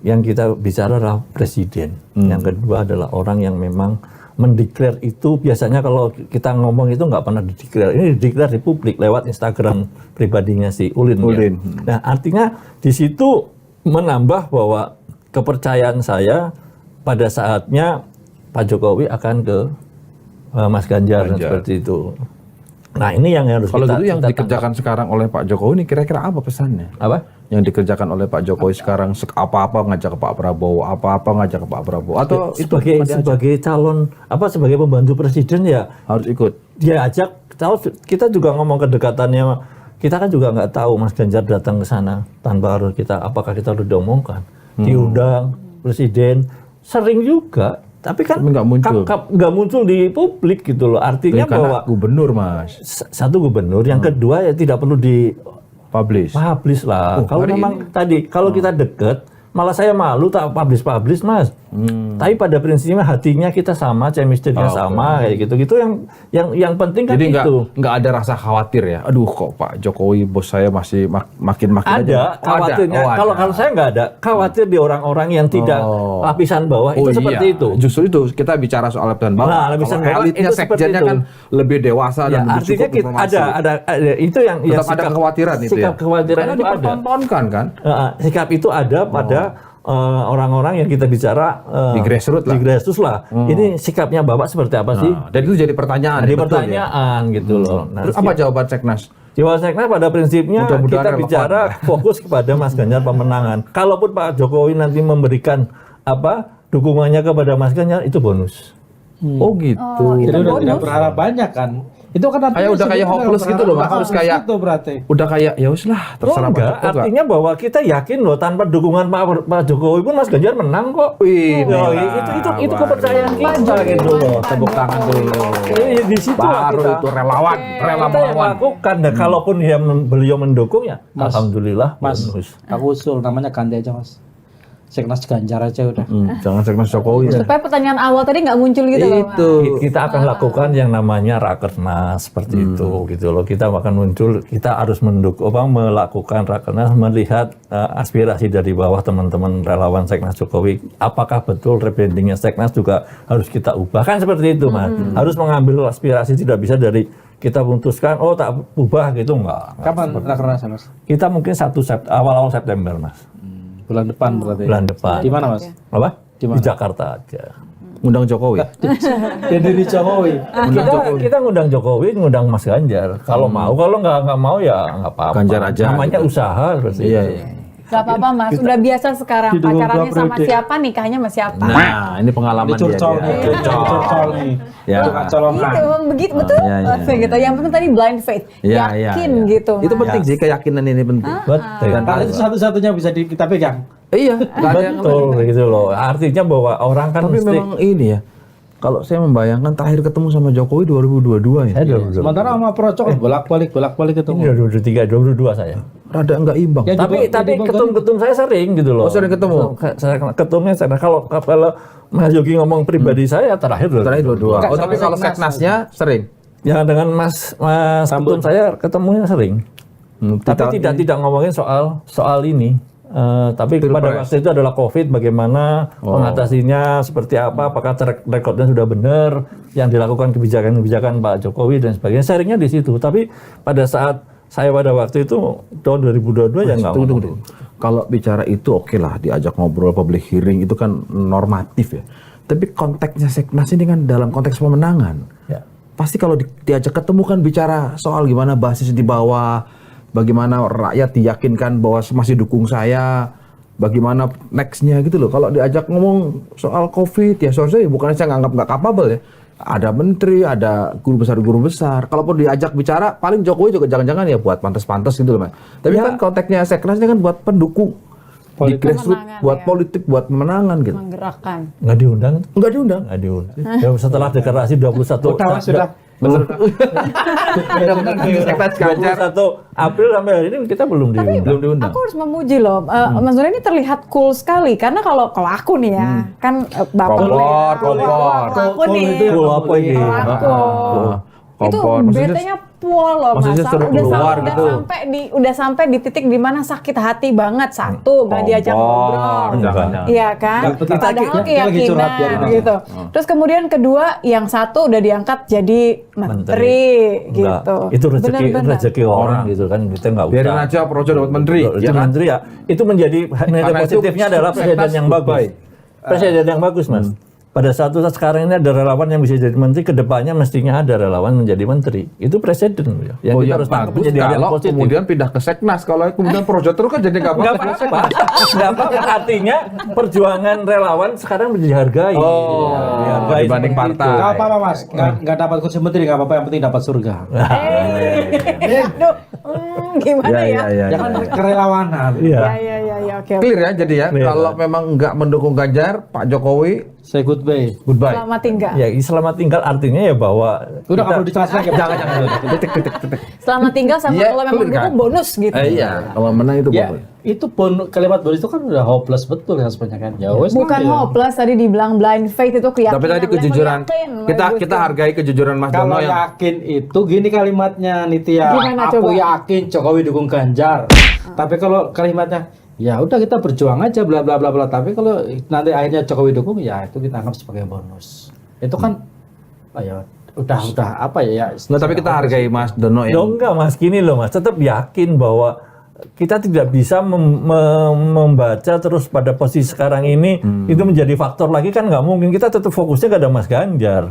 yang kita bicara adalah presiden. Yang kedua adalah orang yang memang mendeklar itu biasanya kalau kita ngomong itu nggak pernah dideklar. Ini dideklar di publik lewat Instagram pribadinya si Ulin. Ya. Nah, artinya di situ menambah bahwa kepercayaan saya pada saatnya Pak Jokowi akan ke Mas Ganjar. Seperti itu. Nah, ini yang harus kalau kita gitu yang kita dikerjakan sekarang oleh Pak Jokowi ini kira-kira apa pesannya? apa? Yang dikerjakan oleh Pak Jokowi sekarang apa-apa ngajak ke Pak Prabowo, apa-apa ngajak ke Pak Prabowo, atau itu sebagai calon sebagai pembantu presiden ya harus ikut? dia ajak. Tahu kita juga ngomong kedekatannya, kita kan juga nggak tahu Mas Ganjar datang ke sana tanpa harus apakah kita udah diomongkan, diundang presiden sering juga. Tapi kan nggak muncul di publik gitu loh. Artinya bahwa gubernur, Mas. Satu gubernur, yang kedua ya tidak perlu di publish lah. Kalau memang kalau kita deket, malah saya malu tak publish Mas. Tapi pada prinsipnya hatinya kita sama, chemistry-nya sama kayak gitu-gitu yang penting kan. Jadi itu. Nggak ada rasa khawatir ya. Aduh kok Pak Jokowi bos saya masih makin ada aja. Khawatirnya. Kalau saya nggak ada khawatir di orang-orang yang tidak lapisan bawah itu seperti itu. Justru itu kita bicara soal lapisan bawah. Nah, lapisan bawah elitnya sekjennya kan lebih dewasa dan lebih artinya cukup informasi. Ada itu yang tetap ada kekhawatiran itu ya. Sikap kekhawatiran karena itu ada. Dipertontonkan kan. Sikap itu ada pada orang-orang yang kita bicara di grassroots lah. Ini sikapnya Bapak seperti apa sih? Dan itu jadi pertanyaan. Jadi pertanyaan gitu loh. Nah, terus apa jawaban Seknas? Jawaban Seknas pada prinsipnya kita bicara fokus kepada Mas Ganjar pemenangan. Kalaupun Pak Jokowi nanti memberikan dukungannya kepada Mas Ganjar itu bonus. Oh gitu. Jadi udah tidak berharap banyak kan? Itu kan kayak hopeless gitu loh, Mas. Terus kayak itu berarti. Udah kayak ya wis lah terserah enggak, artinya bahwa kita yakin loh tanpa dukungan Pak Jokowi pun Mas Ganjar menang kok. Itu kepercayaan kita gitu loh. Tepuk tangan dulu. Di situ baru kita, itu relawan yang lakukan. Dan kalaupun beliau mendukung ya, Mas, alhamdulillah. Mas, aku usul namanya ganti aja Mas. Seknas Ganjar aja udah. Jangan Seknas Jokowi ya. Supaya pertanyaan awal tadi nggak muncul gitu loh. Kita akan lakukan yang namanya rakernas seperti itu gitu loh. Kita akan muncul, kita harus melakukan rakernas, melihat aspirasi dari bawah teman-teman relawan Seknas Jokowi. Apakah betul rebrandingnya Seknas juga harus kita ubah? Kan seperti itu Mas. Harus mengambil aspirasi, tidak bisa dari kita putuskan tak ubah gitu enggak. Kapan rakernas Mas? Kita mungkin awal-awal September Mas. Bulan depan berarti. Bulan depan. Di mana Mas? Apa? Di Jakarta aja. Ngundang Jokowi. Jadi Jokowi. Kita ngundang Jokowi, ngundang Mas Ganjar. Kalau mau, kalau nggak mau ya nggak apa-apa. Ganjar aja. Namanya usaha seperti itu. Gak apa-apa Mas, udah biasa sekarang pacarannya sama siapa, nikahnya sama siapa. Nah, ini pengalaman dia. Curcol nih. Ya. Itu kan colongan. Itu begitu betul. Gitu. Yang penting tadi blind faith, yakin gitu. Itu penting sih, keyakinan ini penting. Betul. Karena itu satu-satunya bisa kita pegang. Iya, betul gitu loh. Artinya bahwa orang kan tapi memang ini ya. Kalau saya membayangkan terakhir ketemu sama Jokowi 2022 ya. Sementara sama Procok bolak-balik ketemu. Ini 2023, 2022 saya. Rada enggak imbang. Ya, tapi ketum saya sering gitu loh. Sering ketemu. Ketumnya saya kalau Mas Yogi ngomong pribadi saya terakhir 22. Tapi kalau Seknasnya sering. Ya dengan Mas ketum saya ketemunya sering. Tapi tidak ngomongin soal ini. Tapi pada waktu itu adalah COVID, bagaimana mengatasinya, seperti apa, apakah track recordnya sudah benar, yang dilakukan kebijakan-kebijakan Pak Jokowi dan sebagainya. Sharingnya di situ. Tapi pada saat saya pada waktu itu tahun 2022 ya nggak ngomong. Kalau bicara itu oke lah, diajak ngobrol, public hearing itu kan normatif ya. Tapi konteksnya Seknas ini kan dalam konteks pemenangan. Ya. Pasti kalau diajak ketemu kan bicara soal gimana basis di bawah. Bagaimana rakyat diyakinkan bahwa masih dukung saya, bagaimana nextnya gitu loh. Kalau diajak ngomong soal COVID ya seharusnya bukan saya nganggap nggak capable ya. Ada menteri, ada guru besar. Kalaupun diajak bicara, paling Jokowi juga jangan-jangan ya buat pantas-pantas gitu loh Mas. Tapi kan konteksnya Seknasnya kan buat pendukung, di grassroots, buat politik, buat pemenangan gitu. Menggerakkan. Nggak diundang? Nggak diundang. Ya, setelah deklarasi 21 sudah. Betul. 21 April sampai hari ini kita belum diundang. Aku harus memuji loh, Mas Doni ini terlihat cool sekali. Karena kalau aku nih ya, kan bapak kompor. aku nih, Cool apa ini? itu betenya pol loh Mas. Maksudnya suruh keluar gitu. Udah sampai di titik di mana sakit hati banget. Satu, nggak diajak ngobrol. Jangan. Iya kan? Padahal keyakinan gitu. Terus kemudian kedua, yang satu udah diangkat jadi menteri gitu. Itu rezeki orang gitu kan, kita nggak usah. Biarin aja Projo dapat menteri. Ya kan? Menteri ya. Itu menjadi nilai positifnya adalah presiden yang bagus. Presiden yang bagus, Mas. Pada saat sekarang ini ada relawan yang bisa jadi menteri, kedepannya mestinya ada relawan menjadi menteri. Itu presiden. Yang kita harus tangkap menjadi hal yang kalau positif. kemudian pindah ke Seknas, kalau kemudian Projo terus kan jadi nggak Nggak bagus. apa-apa. Nggak apa-apa. Artinya perjuangan relawan sekarang dihargai. Dihargai dibanding seperti partai. itu. Nggak apa-apa Mas, nggak dapat kursi menteri nggak apa-apa, yang penting dapat surga. Aduh, gimana ya? Ya kan kerelawanan. Iya. Ya, oke. Clear ya jadi ya. Clear. Kalau memang nggak mendukung Ganjar, Pak Jokowi Say goodbye. goodbye. Selamat tinggal. Ya, selamat tinggal artinya ya bahwa Udah kalau dijelaskan lagi. Jangan. Titik. Selamat tinggal sama Iya, kalau memang clear kan? dukung bonus gitu. Iya, kalau menang itu Ya, bagus. itu kalimat bonus itu kan udah hopeless betul ya sebenarnya kan. Ya wes. Bukan hopeless, tadi dibilang blind faith itu keyakinan. Tapi tadi Level kejujuran, yakin, kita Gusti. hargai kejujuran Mas Kalau Dono yang yakin itu gini kalimatnya Nitya. Gimana Aku coba? yakin Jokowi dukung Ganjar. Tapi kalau kalimatnya ya udah kita berjuang aja bla bla bla bla. Tapi kalau nanti akhirnya Jokowi dukung ya itu kita anggap sebagai bonus. Itu kan ya udah apa ya? Nggak, tapi kita hargai Mas Dono Ya yang enggak Mas, gini loh Mas, tetap yakin bahwa kita tidak bisa membaca terus pada posisi sekarang ini itu menjadi faktor lagi kan nggak mungkin, kita tetap fokusnya kepada Mas Ganjar.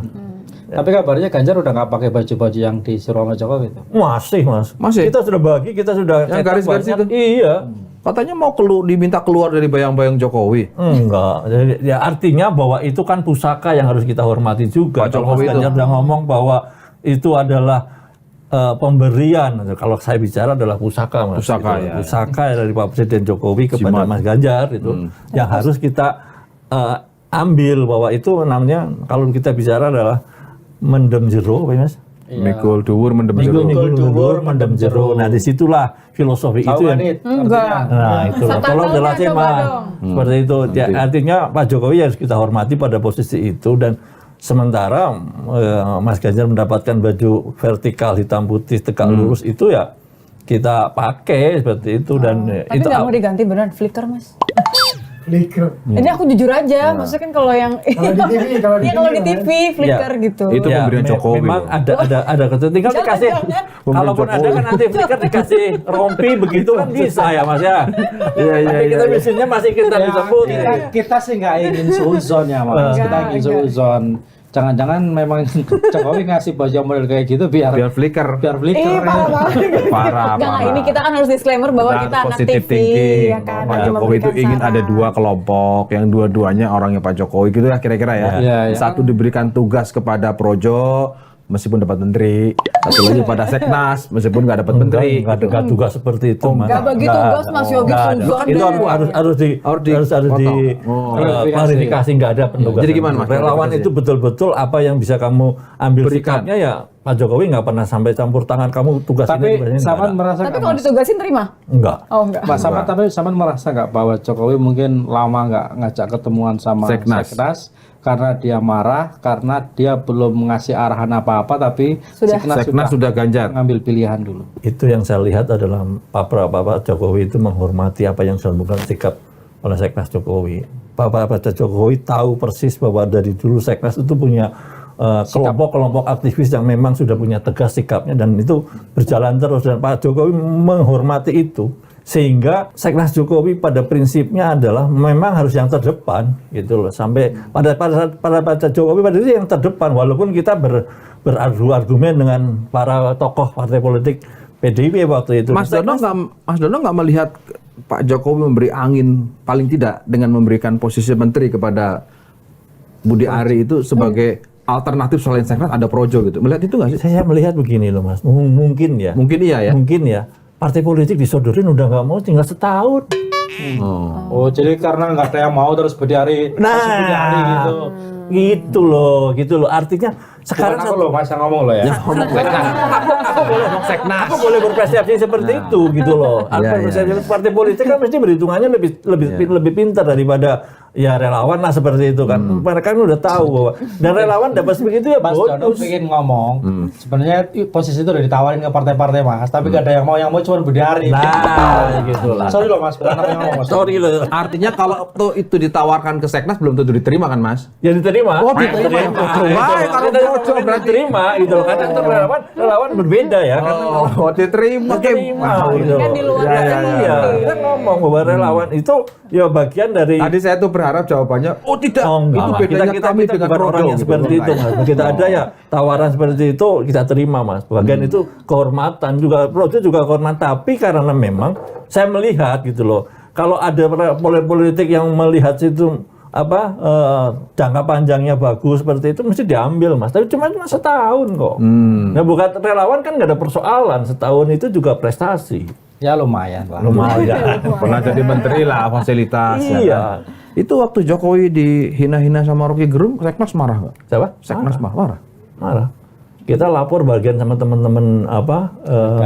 Tapi kabarnya Ganjar udah nggak pakai baju-baju yang disuruh sama Jokowi itu. Masih Mas, Masih? kita sudah bagi, kita sudah Yang cetak garis-garis banyak. itu? Iya. katanya mau diminta keluar dari bayang-bayang Jokowi. Enggak, ya artinya bahwa itu kan pusaka yang harus kita hormati juga. Pak Kalau Mas Jokowi Ganjar udah ngomong bahwa itu adalah pemberian. Kalau saya bicara adalah pusaka, Mas. Pusaka, Gitu. ya. Pusaka dari Pak Presiden Jokowi kepada Jimat. Mas Ganjar itu yang harus kita ambil bahwa itu namanya kalau kita bicara adalah mendem jero, Pak Mas. Mikul dhuwur mendem jero. Mikul dhuwur mendem jero. Nah, disitulah filosofi itu yang Enggak. nah itu Subtitlenya tolong jelasin coba Mas. dong. Seperti itu. Ya, artinya Pak Jokowi harus kita hormati pada posisi itu dan sementara Mas Ganjar mendapatkan baju vertikal hitam putih tegak lurus itu ya kita pakai seperti itu dan Tapi itu nggak mau diganti beneran flicker Mas. Flicker. Ini aku jujur aja, maksudnya kan kalau yang Kalau di TV, kalau di ya kalau di TV, TV flicker Ya, gitu. Itu pemberian Jokowi. memang ada tinggal Jangan, dikasih. jangan. Kalaupun ada kan nanti flicker dikasih rompi begitu kan bisa ya Mas ya. Tapi kita mesinnya masih kita bisa putih. Kita sih nggak ingin suuzon ya Mas. Kita ingin Enggak. suuzon. Jangan-jangan memang Jokowi ngasih baju model kayak gitu biar flicker. flicker. Parah banget. Parah, Enggak, parah. ini kita kan harus disclaimer bahwa Dan kita anak positive TV, thinking. ya kan. Pak hanya Jokowi itu memberikan ingin ada saran. dua kelompok, yang dua-duanya orangnya Pak Jokowi gitu ya kira-kira ya. Iya, iya. Satu diberikan tugas kepada Projo meskipun dapat menteri, satu lagi pada Seknas meskipun nggak dapat menteri. Enggak juga seperti itu Mas. Nggak bagi tugas Mas Yogi Nggak ada. Suzon Itu deh. harus di potong. klarifikasi nggak ada penugasan. Jadi gimana, Mas, Relawan klarifikasinya? itu betul-betul apa yang bisa kamu ambil Berikan. sikapnya ya Pak Jokowi nggak pernah sampai campur tangan kamu tugas ini tugas Tapi ini, Saman nggak merasa Tapi nggak, kalau Mas? ditugasin terima? enggak. Oh enggak. Mas Saman, tapi Saman merasa nggak bahwa Jokowi mungkin lama nggak ngajak ketemuan sama Seknas. karena dia marah, karena dia belum ngasih arahan apa-apa, tapi Sudah. Seknas sudah Ganjar. ngambil pilihan dulu. Itu yang saya lihat adalah Pak Jokowi itu menghormati apa yang dilakukan sikap oleh Seknas Jokowi. Pak Jokowi tahu persis bahwa dari dulu Seknas itu punya kelompok-kelompok aktivis yang memang sudah punya tegas sikapnya dan itu berjalan terus dan Pak Jokowi menghormati itu sehingga Seknas Jokowi pada prinsipnya adalah memang harus yang terdepan gitu loh sampai pada Jokowi pada itu yang terdepan walaupun kita beradu argumen dengan para tokoh partai politik PDIP waktu itu. Mas Dono nggak melihat Pak Jokowi memberi angin paling tidak dengan memberikan posisi menteri kepada Budi Ari itu sebagai alternatif selain Seknas ada Projo gitu. Melihat itu nggak sih? Saya melihat begini loh Mas, mungkin ya. Mungkin iya ya. Mungkin ya. Partai politik disodorin udah nggak mau tinggal setahun. Oh, jadi karena nggak ada yang mau terus Budi Ari kasih Budi Ari gitu. Gitu loh. Artinya sekarang Bukan aku loh Mas yang ngomong loh ya. aku boleh Aku boleh berpersepsi seperti itu gitu loh. Iya, Partai politik kan mesti berhitungannya lebih pintar daripada ya relawan lah seperti itu kan. Mereka kan udah tahu bahwa dan relawan dapat begitu ya Mas Dono bonus. pengen ngomong, sebenarnya posisi itu udah ditawarin ke partai-partai Mas, tapi gak ada yang mau cuma Budi Ari. Nah, gitu lah. Sorry loh Mas, bukan apa yang ngomong Mas. Sorry loh. Artinya kalau tuh itu ditawarkan ke Seknas belum tentu diterima kan Mas? Ya diterima. Oh, diterima. Wah, kalau cocok berarti diterima gitu loh. Karena itu relawan berbeda ya. Karena Oh, diterima. diterima gitu. Kan di luar Ya, negeri. iya, kita ngomong bahwa relawan itu ya bagian dari Tadi saya tuh berharap jawabannya, oh tidak, oh, enggak itu lah. bedanya kami kita dengan bukan orang Projo yang gitu. seperti itu Mas. Begitu ada ya tawaran seperti itu kita terima Mas. Bagian itu kehormatan juga Projo juga kehormatan, tapi karena memang saya melihat gitu loh. Kalau ada politik yang melihat situ jangka panjangnya bagus seperti itu mesti diambil Mas. Tapi cuma setahun kok. Nah, bukan relawan kan nggak ada persoalan, setahun itu juga prestasi. Ya lumayan lah. Lumayan. Pernah jadi menteri lah, fasilitas. ya Iya. kan? Itu waktu Jokowi dihina-hina sama Rocky Gerung, Seknas marah nggak? Siapa? Seknas marah. Marah. Kita lapor bagian sama teman-teman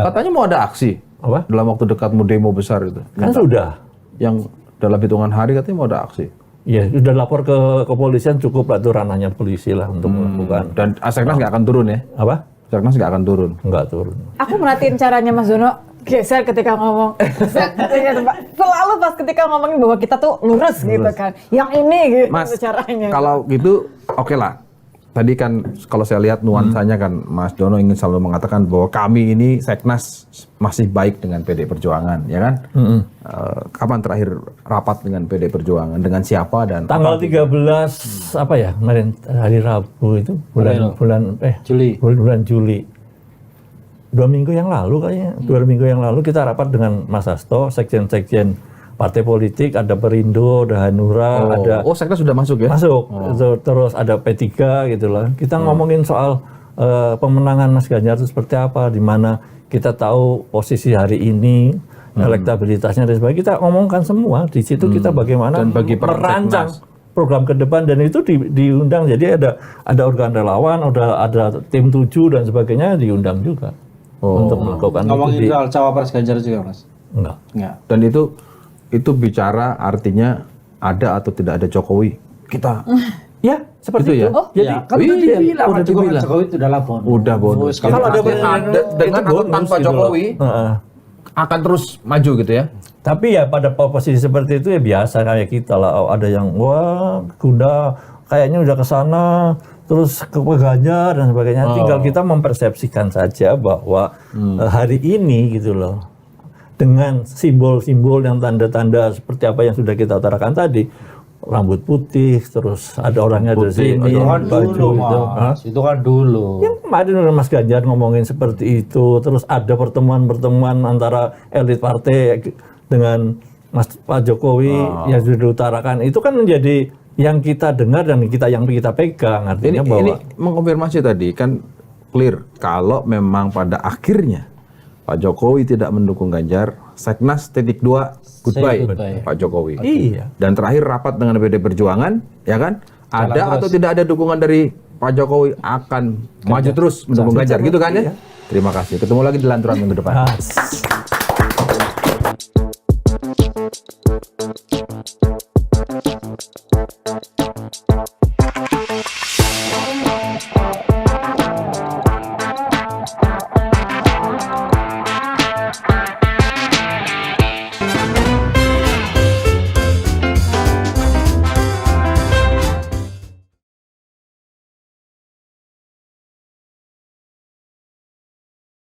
Katanya mau ada aksi apa? dalam waktu dekat mau demo besar itu. Kan sudah. Yang dalam hitungan hari katanya mau ada aksi. Ya, sudah lapor ke kepolisian cukup lah itu ranahnya polisi lah untuk melakukan. Dan Seknas nggak akan turun ya? Apa? Seknas nggak akan turun. Enggak turun. Aku merhatiin caranya Mas Dono geser ketika ngomong. Selalu pas ketika ngomongin bahwa kita tuh lurus gitu kan. Yang ini gitu Mas, caranya. kalau gitu oke lah. Tadi kan kalau saya lihat nuansanya kan Mas Dono ingin selalu mengatakan bahwa kami ini Seknas masih baik dengan PD Perjuangan, ya kan? Kapan terakhir rapat dengan PD Perjuangan? Dengan siapa dan Tanggal 13 apa ya kemarin hari Rabu itu bulan Juli. 2 minggu yang lalu kayaknya. 2 minggu yang lalu kita rapat dengan Mas Hasto, sekjen-sekjen partai politik, ada Perindo, ada Hanura, ada Seknas sudah masuk ya? masuk. Terus ada P3 gitu lah. Kita ngomongin soal pemenangan Mas Ganjar itu seperti apa, di mana kita tahu posisi hari ini, elektabilitasnya dan sebagainya. Kita ngomongkan semua di situ kita bagaimana Dan bagi para merancang Seknas. program ke depan dan itu diundang. Jadi ada organ relawan, ada tim 7 dan sebagainya diundang juga untuk melakukan Ngomongin itu. soal cawapres Ganjar juga Mas. Enggak. Enggak. Dan itu bicara artinya ada atau tidak ada Jokowi. Kita Ya, seperti Itu ya? itu. Jadi Ya, kan udah dibilang, udah dukungan dibilang. Jokowi itu adalah bonus. udah bonus. Kalau ada Artinya presiden, dengan itu atau bonus tanpa gitu loh. Jokowi Heeh. akan terus maju gitu ya. Tapi ya pada posisi seperti itu ya biasa kayak kita lah. Ada yang wah kuda kayaknya udah ke sana terus ke Ganjar dan sebagainya. Tinggal kita mempersepsikan saja bahwa hari ini gitu loh. Dengan simbol-simbol yang tanda-tanda seperti apa yang sudah kita utarakan tadi, rambut putih, terus ada orangnya dari sini, Itu kan baju dulu itu. Mas. Itu kan dulu. Yang kemarin udah Mas Ganjar ngomongin seperti itu, terus ada pertemuan-pertemuan antara elit partai dengan Pak Jokowi yang sudah diutarakan, itu kan menjadi yang kita dengar dan yang kita pegang, artinya Ini bahwa mengkonfirmasi tadi kan clear kalau memang pada akhirnya Pak Jokowi tidak mendukung Ganjar, Seknas titik 2 goodbye, goodbye. Pak Jokowi. iya. Dan terakhir rapat dengan PD Perjuangan, ya kan? Ada atau tidak ada dukungan dari Pak Jokowi akan maju terus mendukung Ganjar, gitu kan ya? Terima kasih. Ketemu lagi di Lanturan minggu depan.